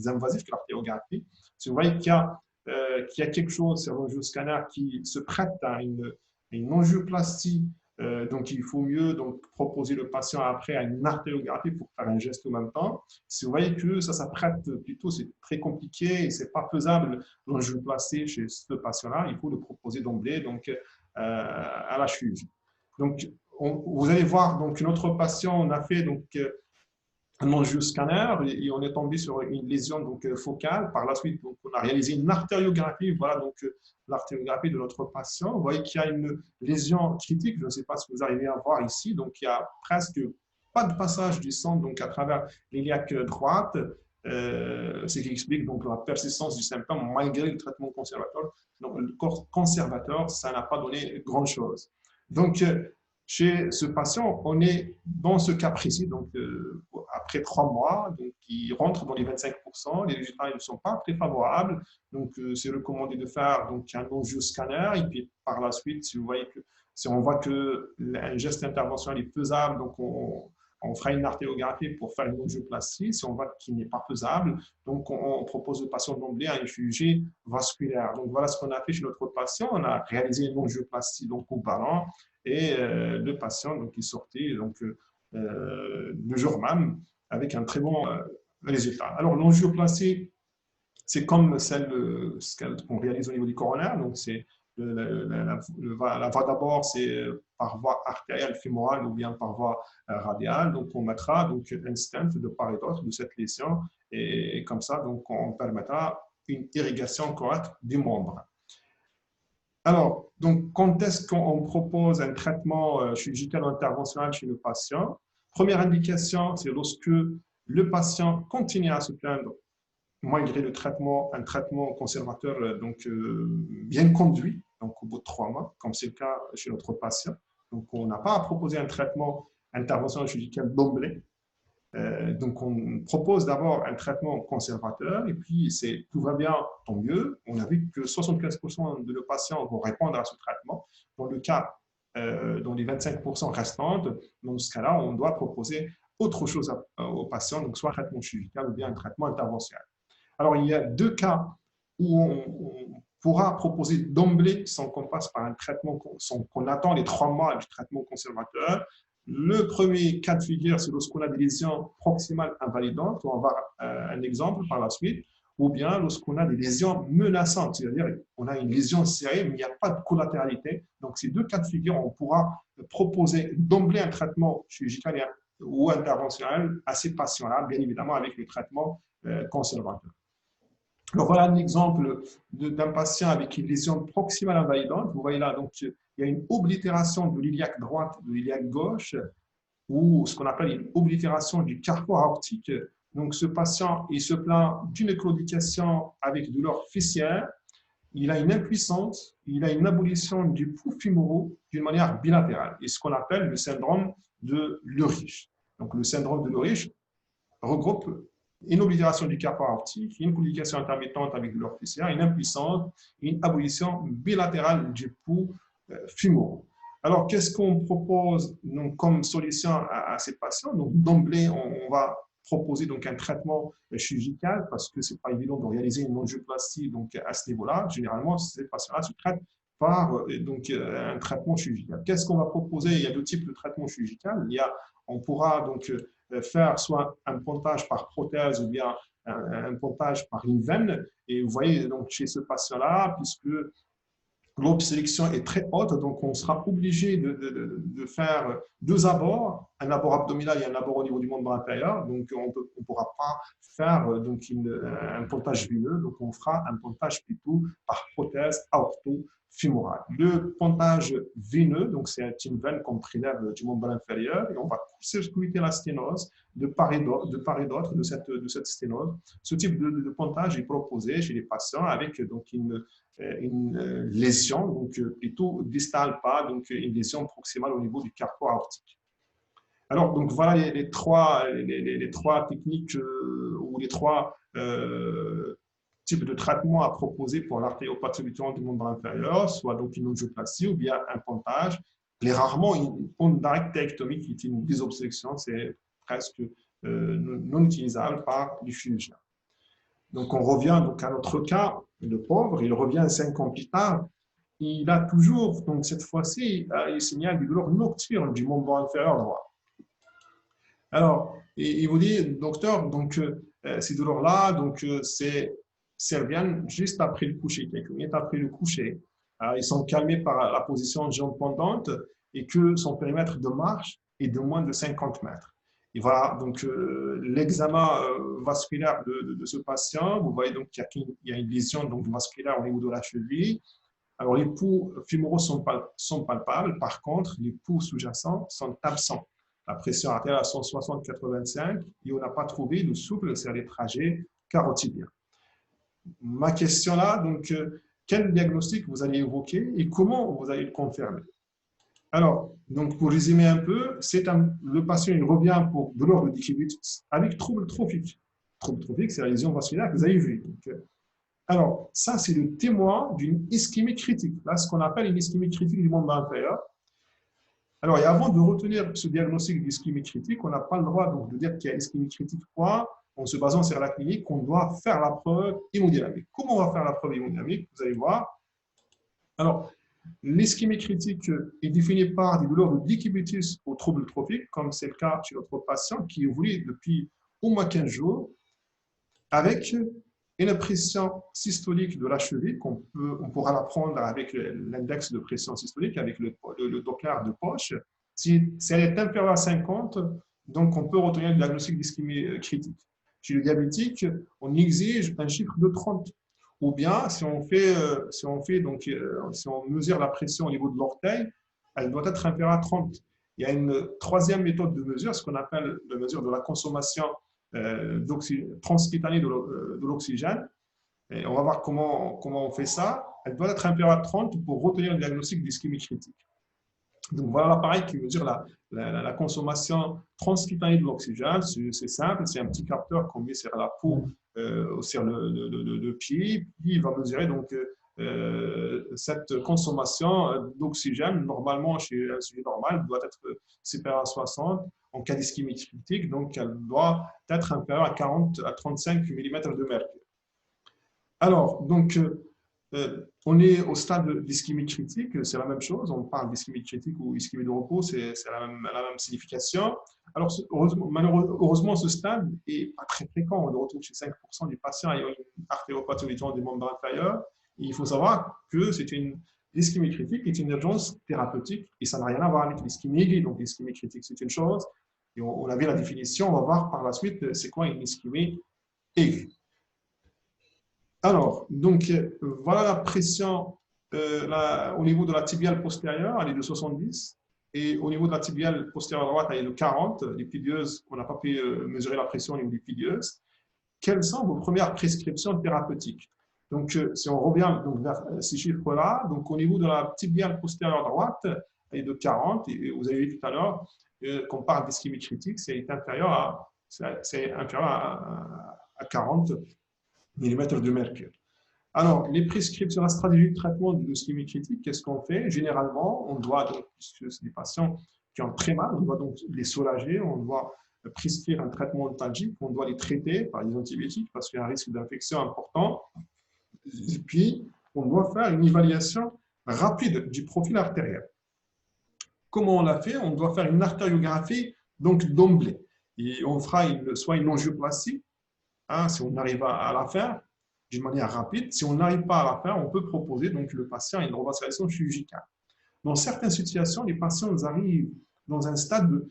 invasif que l'artériographie. Si vous voyez qu'il y a quelque chose sur l'angioscanner qui se prête à une angioplastie, donc il faut mieux donc, proposer le patient après à une artériographie pour faire un geste en même temps. Si vous voyez que ça s'apprête plutôt, c'est très compliqué et ce n'est pas faisable l'angioplastie chez ce patient-là, il faut le proposer d'emblée donc, à la chirurgie. Donc, vous allez voir, donc, notre patient, on a fait donc, un angioscanner et on est tombé sur une lésion donc, focale. Par la suite, donc, on a réalisé une artériographie. Voilà donc l'artériographie de notre patient. Vous voyez qu'il y a une lésion critique. Je ne sais pas si vous arrivez à voir ici. Donc, il y a presque pas de passage du sang donc, à travers l'iliaque droite. Ce qui explique donc, la persistance du symptôme malgré le traitement conservateur. Donc, le corps conservateur, ça n'a pas donné grand-chose. Donc, Chez ce patient, on est dans ce cas précis, donc après 3 mois, donc il rentre dans les 25%, les résultats ne sont pas très favorables, donc c'est recommandé de faire donc, un angio-scanner, et puis par la suite, si vous voyez que, si on voit que un geste interventionnel est faisable, donc on fera une artériographie pour faire une angioplastie. Si on voit qu'il n'est pas faisable, donc on propose au patient d'emblée à une chirurgie vasculaire. Donc voilà ce qu'on a fait chez notre patient. On a réalisé une angioplastie donc au ballon, et le patient donc, est sorti donc, le jour même avec un très bon résultat. Alors l'angioplastie, c'est comme celle qu'on réalise au niveau du coronaire. Donc c'est la voie d'abord, c'est par voie artérielle fémorale ou bien par voie radiale. Donc on mettra donc un stent de part et d'autre de cette lésion, et comme ça donc on permettra une irrigation correcte du membre. Alors, donc, quand est-ce qu'on propose un traitement chirurgical ou interventionnel chez le patient? Première indication, c'est lorsque le patient continue à se plaindre malgré le traitement, un traitement conservateur donc, bien conduit, donc au bout de 3 mois, comme c'est le cas chez notre patient. Donc, on n'a pas à proposer un traitement interventionnel chirurgical d'emblée. Donc, on propose d'abord un traitement conservateur, et puis tout va bien, tant mieux. On a vu que 75% de nos patients vont répondre à ce traitement. Dans le cas, dans les 25% restantes, dans ce cas-là, on doit proposer autre chose aux patients, donc soit un traitement chirurgical ou bien un traitement interventionnel. Alors, il y a 2 cas où on pourra proposer d'emblée, sans qu'on passe par un traitement, sans qu'on attend les 3 mois du traitement conservateur. Le premier cas de figure, c'est lorsqu'on a des lésions proximales invalidantes. On va voir un exemple par la suite. Ou bien lorsqu'on a des lésions menaçantes, c'est-à-dire qu'on a une lésion serrée, mais il n'y a pas de collatéralité. Donc, ces 2 cas de figure, on pourra proposer d'emblée un traitement chirurgical ou interventionnel à ces patients-là, bien évidemment avec le traitement conservateur. Donc, voilà un exemple d'un patient avec une lésion proximale invalidante. Vous voyez là, donc, il y a une oblitération de l'iliaque droite, de l'iliaque gauche, ou ce qu'on appelle une oblitération du carrefour aortique. Donc, ce patient, il se plaint d'une claudication avec douleur fessière. Il a une impuissance, il a une abolition du pouls fémoraux d'une manière bilatérale, et ce qu'on appelle le syndrome de Lurich. Donc, le syndrome de Lurich regroupe une oblitération du carrefour aortique, une claudication intermittente avec douleur fessière, une impuissance, une abolition bilatérale du pouls fémoraux. Alors, qu'est-ce qu'on propose donc, comme solution à ces patients? Donc, d'emblée, on va proposer donc, un traitement chirurgical parce que ce n'est pas évident de réaliser une angioplastie donc, à ce niveau-là. Généralement, ces patients-là se traitent par donc, un traitement chirurgical. Qu'est-ce qu'on va proposer? Il y a 2 types de traitements chirurgicaux. On pourra donc faire soit un pontage par prothèse ou bien un pontage par une veine. Et vous voyez donc chez ce patient-là, puisque l'obstruction est très haute, donc on sera obligé de faire 2 abords, un abord abdominal et un abord au niveau du membre inférieur. Donc on ne pourra pas faire donc un pontage veineux, donc on fera un pontage plutôt par prothèse aorto-fémorale. Le pontage veineux, donc c'est une veine qu'on prélève du membre inférieur et on va court-circuiter la sténose de part et d'autre de cette sténose. Ce type de pontage est proposé chez les patients avec donc une lésion, donc plutôt distale, pas donc une lésion proximale au niveau du carrefour aortique. Alors, donc voilà les trois techniques ou les 3 types de traitements à proposer pour l'artériopathie obstructive du membre inférieur, soit donc une angioplastie ou bien un pontage. Mais rarement une pondarectectomie qui est une désobstruction, c'est presque non utilisable par les chirurgiens. Donc, on revient donc à notre cas, le pauvre, il revient 5 ans plus tard. Il a toujours, donc cette fois-ci, il signale des douleurs nocturnes du membre inférieur droit. Alors, il vous dit, docteur, donc ces douleurs-là, donc elles viennent juste après le coucher, quelques minutes après le coucher. Alors, ils sont calmés par la position de jambe pendante et que son périmètre de marche est de moins de 50 mètres. Et voilà, donc l'examen vasculaire de ce patient, vous voyez donc qu'il y a une lésion donc, vasculaire au niveau de la cheville. Alors les pouls fémoraux sont palpables, par contre les pouls sous-jacents sont absents. La pression artérielle à 160/85 et on n'a pas trouvé de souple sur les trajets carotidiens. Ma question là, donc quel diagnostic vous allez évoquer et comment vous allez le confirmer? Alors, donc pour résumer un peu, le patient il revient pour douleur de décubitus avec trouble trophique. Trouble trophique, c'est la lésion vasculaire que vous avez vue. Alors, ça, c'est le témoin d'une ischémie critique. Là, ce qu'on appelle une ischémie critique du membre inférieur. Alors, et avant de retenir ce diagnostic d'ischémie critique, on n'a pas le droit donc, de dire qu'il y a ischémie critique, quoi, en se basant sur la clinique, on doit faire la preuve hémodynamique. Comment on va faire la preuve hémodynamique? Vous allez voir. Alors, l'ischémie critique est définie par des douleurs de décubitus au trouble trophique, comme c'est le cas chez notre patient qui évolue depuis au moins 15 jours, avec une pression systolique de la cheville, on pourra la prendre avec l'index de pression systolique, avec le Doppler de poche. Si elle est inférieure à 50, donc on peut retenir le diagnostic d'ischémie critique. Chez le diabétique, on exige un chiffre de 30. Ou bien, si on mesure la pression au niveau de l'orteil, elle doit être inférieure à 30. Il y a une troisième méthode de mesure, ce qu'on appelle la mesure de la consommation transcutanée de l'oxygène. Et on va voir comment on fait ça. Elle doit être inférieure à 30 pour retenir le diagnostic d'ischémie critique. Donc voilà l'appareil qui mesure la consommation transcutanée de l'oxygène. C'est simple, c'est un petit capteur qu'on met sur la peau, sur le pied, puis il va mesurer donc cette consommation d'oxygène. Normalement, chez un sujet normal, doit être supérieure à 60. En cas d'ischémie critique, donc elle doit être inférieure à 40 à 35 mm de mercure. Alors, donc, on est au stade d'ischémie critique, c'est la même chose, on parle d'ischémie critique ou ischémie de repos, c'est la même signification. Alors, heureusement, ce stade n'est pas très fréquent, on le retrouve chez 5% des patients ayant une artériopathie du membre inférieur. Et il faut savoir que l'ischémie critique est une urgence thérapeutique et ça n'a rien à voir avec l'ischémie aiguë. Donc, l'ischémie critique, c'est une chose, et on a vu la définition, on va voir par la suite c'est quoi une ischémie aiguë. Alors, donc, voilà la pression au niveau de la tibiale postérieure, elle est de 70. Et au niveau de la tibiale postérieure droite, elle est de 40. Les pidieuses, on n'a pas pu mesurer la pression au niveau des pidieuses. Quelles sont vos premières prescriptions thérapeutiques? Donc, si on revient donc, vers ces chiffres-là, donc au niveau de la tibiale postérieure droite, elle est de 40. Et vous avez vu tout à l'heure qu'on parle d'ischémie critique, c'est inférieur à 40 mm de mercure. Alors, les prescriptions, la stratégie de traitement de l'ischémie critique, qu'est-ce qu'on fait? Généralement, on doit, donc, puisque c'est des patients qui ont très mal, on doit donc les soulager, on doit prescrire un traitement antalgique, on doit les traiter par des antibiotiques parce qu'il y a un risque d'infection important. Et puis, on doit faire une évaluation rapide du profil artériel. Comment on l'a fait? On doit faire une artériographie donc d'emblée. Et on fera soit une angioplastie, si on arrive à la faire d'une manière rapide. Si on n'arrive pas à la faire, on peut proposer donc le patient une revascularisation chirurgicale. Dans certaines situations, les patients arrivent dans un stade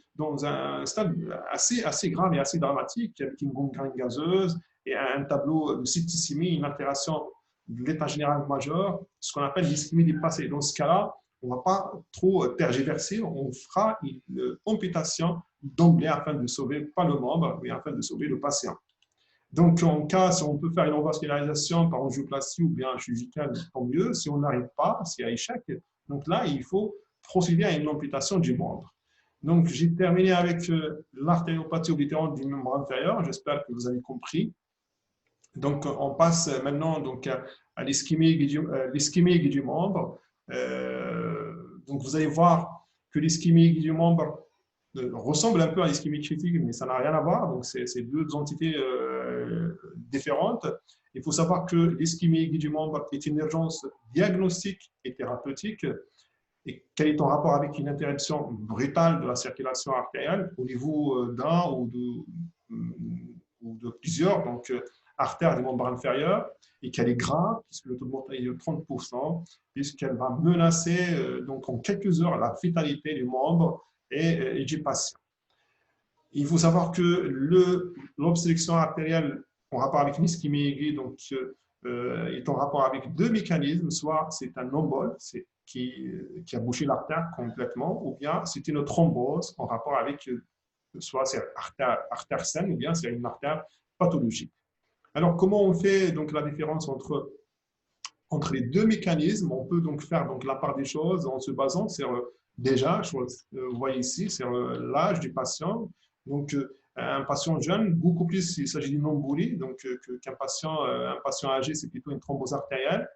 assez grave et assez dramatique, avec une gangrène gazeuse et un tableau de septicémie, une altération de l'état général majeur, ce qu'on appelle l'ischémie dépassée. Dans ce cas-là, on ne va pas trop tergiverser, on fera une amputation d'emblée afin de sauver pas le membre, mais afin de sauver le patient. Donc, en cas, si on peut faire une revascularisation par angioplastie ou bien chirurgicale, tant mieux. Si on n'arrive pas, s'il y a échec, donc là, il faut procéder à une amputation du membre. Donc, j'ai terminé avec l'artériopathie oblitérante du membre inférieur. J'espère que vous avez compris. Donc, on passe maintenant donc, à l'ischémie aiguë du membre. Donc, vous allez voir que l'ischémie aiguë du membre ressemble un peu à l'ischémie critique, mais ça n'a rien à voir. Donc, c'est deux entités différentes. Il faut savoir que l'ischémie aiguë du membre est une urgence diagnostique et thérapeutique. Et quel est ton rapport avec une interruption brutale de la circulation artérielle au niveau d'un ou de plusieurs artères du membre inférieur, et qu'elle est grave, puisque le taux de mortalité est de 30%, puisqu'elle va menacer donc en quelques heures la vitalité du membre et du patient. Il faut savoir que l'obstruction artérielle en rapport avec une ischémie aiguë est en rapport avec deux mécanismes, soit c'est un embole qui a bouché l'artère complètement, ou bien c'est une thrombose en rapport avec soit c'est artère saine, ou bien c'est une artère pathologique. Alors, comment on fait donc la différence entre les deux mécanismes? On peut donc faire la part des choses en se basant sur déjà, vous voyez ici, c'est l'âge du patient. Donc, un patient jeune, beaucoup plus, il s'agit d'une embolie, donc qu'un patient, un patient âgé, c'est plutôt une thrombose artérielle.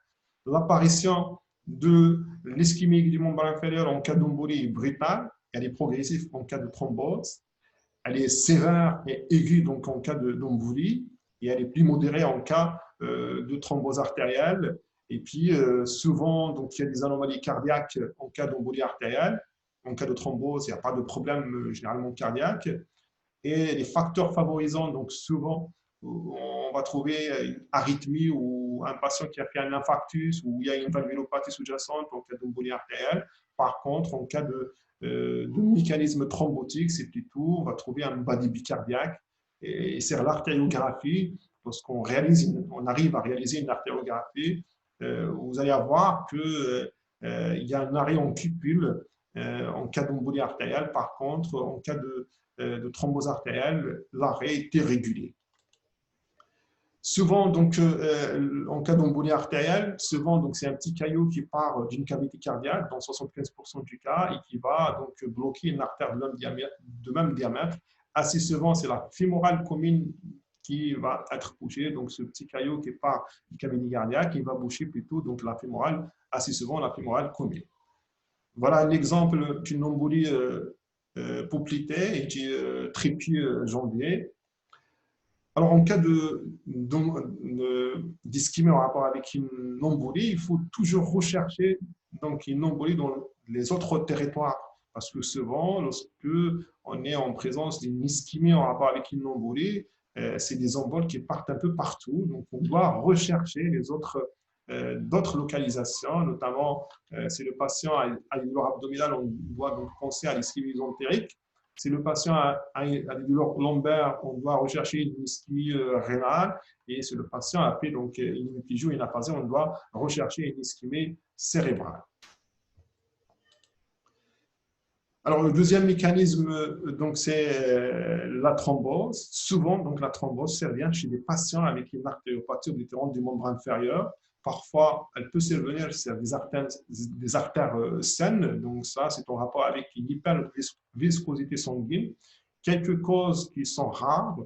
L'apparition de l'ischémie du membre inférieur en cas d'embolie est brutale, elle est progressive en cas de thrombose, elle est sévère et aiguë donc en cas d'embolie, et elle est plus modérée en cas de thrombose artérielle. Et puis, souvent, donc, il y a des anomalies cardiaques en cas d'embolie artérielle. En cas de thrombose, il n'y a pas de problème généralement cardiaque. Et les facteurs favorisants, donc souvent, on va trouver une arythmie ou un patient qui a fait un infarctus ou il y a une valvulopathie sous-jacente en cas d'embolie artérielle. Par contre, en cas de mécanisme thrombotique, c'est plutôt, on va trouver un body bicardiaque. Et c'est l'artériographie, lorsqu'on on arrive à réaliser une artériographie, vous allez avoir qu'il y a un arrêt en cupule en cas d'embolie artérielle. Par contre, en cas de thrombose artérielle, l'arrêt est irrégulier. Souvent, donc, en cas d'embolie artérielle, souvent, donc, c'est un petit caillot qui part d'une cavité cardiaque dans 75% du cas et qui va donc bloquer une artère de même diamètre. Assez souvent, c'est la fémorale commune qui va être bouchée. Donc, ce petit caillot qui part d'une cavité cardiaque, il va boucher plutôt donc, la fémorale, assez souvent la fémorale commune. Voilà un exemple d'une embolie poplitée et du trépied jambier. Alors, en cas d'ischémie en rapport avec une embolie, il faut toujours rechercher donc, une embolie dans les autres territoires. Parce que souvent, lorsque on est en présence d'une ischémie en rapport avec une embolie, c'est des emboles qui partent un peu partout. Donc, on doit rechercher les autres d'autres localisations, notamment si le patient a une douleur abdominale, on doit donc penser à l'ischémie ésotérique. Si le patient a des douleurs lombaires, on doit rechercher une ischémie rénale. Et si le patient a fait donc, une hémiplégie ou une aphasie, on doit rechercher une ischémie cérébrale. Alors, le deuxième mécanisme, donc, c'est la thrombose. Souvent, donc, la thrombose survient chez des patients avec une artériopathie oblitérante du membre inférieur. Parfois, elle peut survenir sur des artères saines. Donc, ça, c'est en rapport avec une hyperviscosité sanguine. Quelques causes qui sont rares,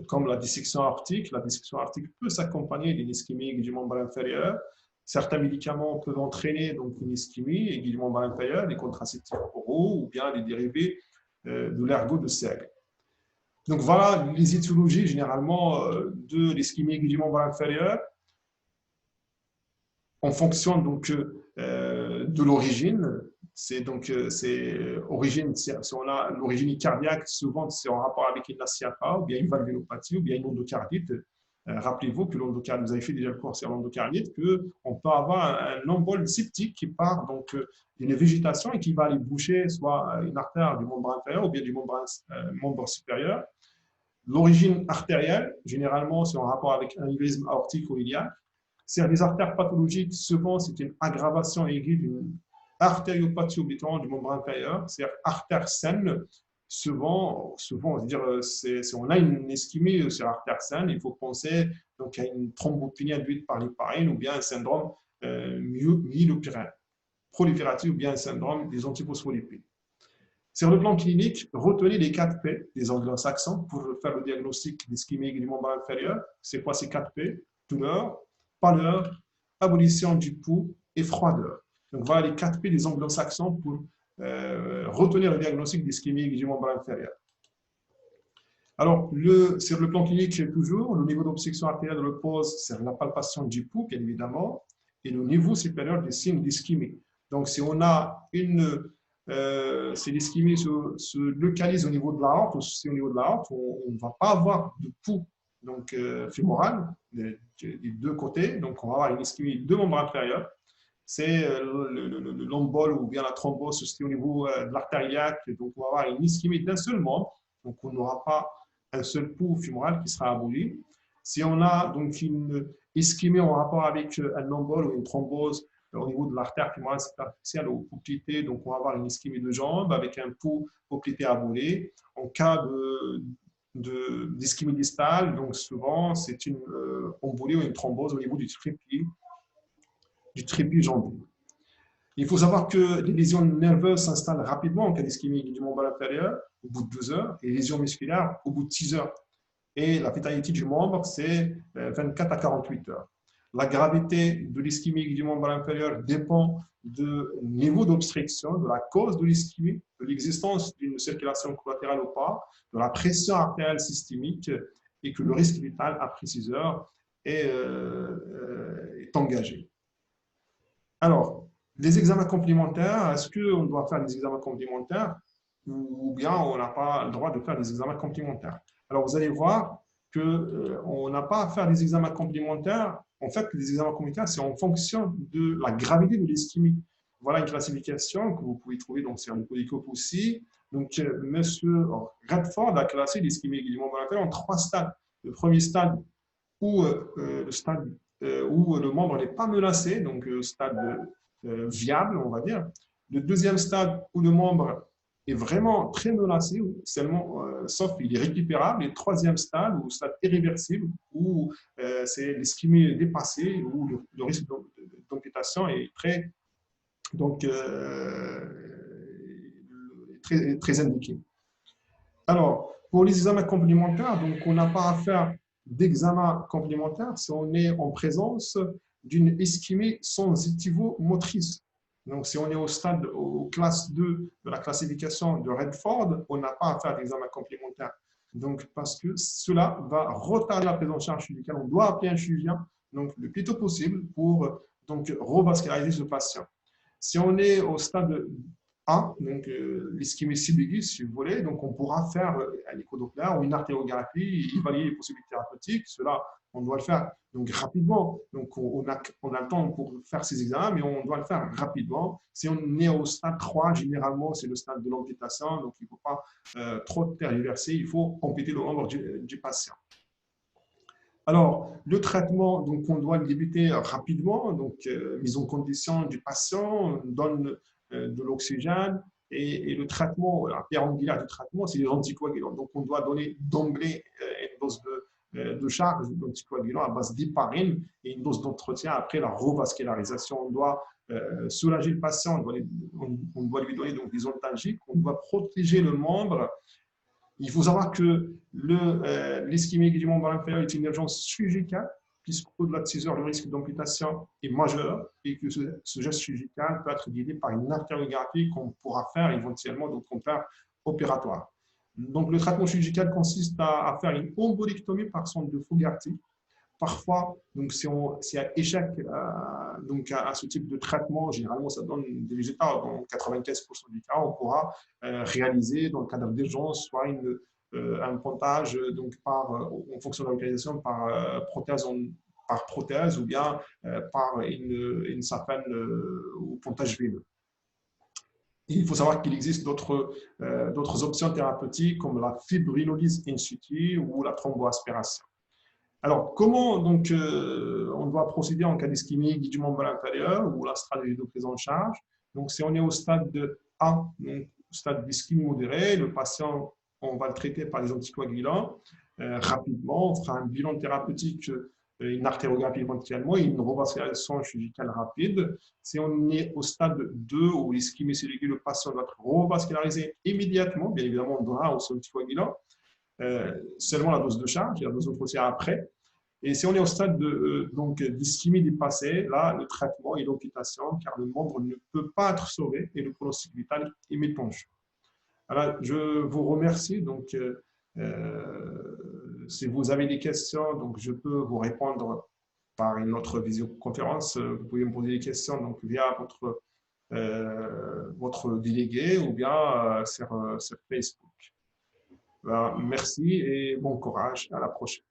comme la dissection aortique. La dissection aortique peut s'accompagner d'une ischémie du membre inférieur. Certains médicaments peuvent entraîner donc, une ischémie aiguë du membre inférieur, des contraceptifs oraux ou bien des dérivés de l'ergot de sel. Donc, voilà les étiologies généralement de l'ischémie aiguë du membre inférieur. En fonction donc, de l'origine, c'est origine, si on a l'origine cardiaque, souvent c'est en rapport avec une ACIAPA ou bien une valvulopathie ou bien une endocardite. Rappelez-vous que l'endocardite, vous avez fait déjà le cours sur l'endocardite, qu'on peut avoir un embole septique qui part donc d'une végétation et qui va aller boucher soit une artère du membre inférieur ou bien du membre supérieur. L'origine artérielle, généralement, c'est en rapport avec un anévrisme aortique ou iliaque. C'est des artères pathologiques, souvent c'est une aggravation aiguë d'une artériopathie oblitérante du membre inférieur, c'est-à-dire artère saine. Souvent, on va dire, si on a une ischémie sur artère saine, il faut penser donc, à une thrombopénie induite par l'héparine ou bien un syndrome myélopyrène prolifératif ou bien un syndrome des antiphospholipides. Sur le plan clinique, retenez les 4 P des anglo-saxons pour faire le diagnostic d'ischémie du membre inférieur. C'est quoi ces 4 P? Douleur, pâleur, abolition du pouls et froideur. Donc voilà les 4 P des anglo-saxons pour retenir le diagnostic d'ischémie du membre inférieur. Alors, sur le plan clinique, toujours, le niveau d'obstruction artérielle repose sur la palpation du pouls, bien évidemment, et le niveau supérieur des signes d'ischémie. Donc, si on a si l'ischémie se localise au niveau de l'aorte, ou si au niveau de l'aorte, on ne va pas avoir de pouls donc, fémoral des deux côtés. Donc, on va avoir une ischémie de membre inférieur. C'est l'embole ou bien la thrombose au niveau de l'artère iliaque. Donc, on va avoir une ischémie d'un seul membre. Donc, on n'aura pas un seul pouls fémoral qui sera aboli. Si on a donc une ischémie en rapport avec un embole ou une thrombose au niveau de l'artère fémorale superficielle ou poplitée, donc on va avoir une ischémie de jambe avec un pouls poplité abolé. En cas d'ischémie distale, donc souvent c'est une embolie ou une thrombose au niveau du trépied jambier. Il faut savoir que les lésions nerveuses s'installent rapidement en cas d'ischémie du membre inférieur au bout de 12 heures et les lésions musculaires au bout de 6 heures. Et la vitalité du membre, c'est 24 à 48 heures. La gravité de l'ischémie du membre inférieur dépend du niveau d'obstruction, de la cause de l'ischémie, de l'existence d'une circulation collatérale ou pas, de la pression artérielle systémique et que le risque vital après 6 heures est engagé. Alors, les examens complémentaires, est-ce qu'on doit faire des examens complémentaires ou bien on n'a pas le droit de faire des examens complémentaires? Alors, vous allez voir qu'on n'a pas à faire des examens complémentaires. En fait, les examens complémentaires, c'est en fonction de la gravité de l'ischémie. Voilà une classification que vous pouvez trouver donc, sur le Polycope aussi. Donc, M. Redford a classé l'ischémie aiguë en 3 stades. Le premier stade où le membre n'est pas menacé, donc stade viable, on va dire. Le deuxième stade où le membre est vraiment très menacé, seulement, sauf il est récupérable. Et le troisième stade, ou stade irréversible, où c'est l'ischémie dépassée, où le risque d'amputation est très, donc, très indiqué. Alors, pour les examens complémentaires, donc on n'a pas à faire d'examen complémentaire si on est en présence d'une ischémie sensitivo-motrice. Donc, si on est au stade, au classe 2 de la classification de Redford, on n'a pas à faire d'examen complémentaire. Donc, parce que cela va retarder la prise en charge chirurgicale. On doit appeler un chirurgien donc, le plus tôt possible pour donc, revasculariser ce patient. Si on est au stade A, donc l'ischémie subaiguë, si vous voulez, donc on pourra faire un échodoppler ou une artériographie, évaluer les possibilités thérapeutiques. Cela, on doit le faire donc rapidement. Donc on a le temps pour faire ces examens, mais on doit le faire rapidement. Si on est au stade 3, généralement, c'est le stade de l'amputation, donc il ne faut pas trop tergiverser, il faut amputer le membre du patient. Alors, le traitement, donc, on doit le débuter rapidement, donc mise en condition du patient, on donne de l'oxygène et le traitement, la pierre angulaire du traitement, c'est les anticoagulants. Donc, on doit donner d'emblée une dose de charge d'anticoagulants à base d'héparine et une dose d'entretien après la revascularisation. On doit soulager le patient, on doit lui donner donc, des antalgiques, on doit protéger le membre. Il faut savoir que l'ischémie aiguë du membre inférieur est une urgence chirurgicale, puisqu'au-delà de 6 heures, le risque d'amputation est majeur et que ce geste chirurgical peut être guidé par une artériographie qu'on pourra faire éventuellement donc en père opératoire. Donc, le traitement chirurgical consiste à faire une embolectomie par sonde de Fogarty. Parfois, donc, si y a échec donc à ce type de traitement, généralement, ça donne des résultats dans 95% du cas. On pourra réaliser, dans le cadre d'urgence, soit un pontage donc en fonction de la localisation par prothèse ou bien par une saphène ou pontage veineux. Il faut savoir qu'il existe d'autres options thérapeutiques comme la fibrinolyse in situ ou la thromboaspiration. Alors, comment donc, on doit procéder en cas d'ischémie du membre inférieur ou la stratégie de prise en charge? Donc, si on est au stade de A, donc stade d'ischémie modérée, le patient, on va le traiter par des anticoagulants rapidement. On fera un bilan thérapeutique, une artériographie éventuellement et une revascularisation chirurgicale rapide. Si on est au stade 2 où l'ischémie cellulaire, le patient doit être revascularisé immédiatement. Bien évidemment, on donnera aux anticoagulants. Seulement la dose de charge et la dose d'entretien après. Et si on est au stade d'ischémie dépassée, là, le traitement et l'amputation, car le membre ne peut pas être sauvé et le pronostic vital est méconnu. Alors, je vous remercie. Donc, si vous avez des questions, donc je peux vous répondre par une autre visioconférence. Vous pouvez me poser des questions donc, via votre délégué ou bien sur Facebook. Merci et bon courage. À la prochaine.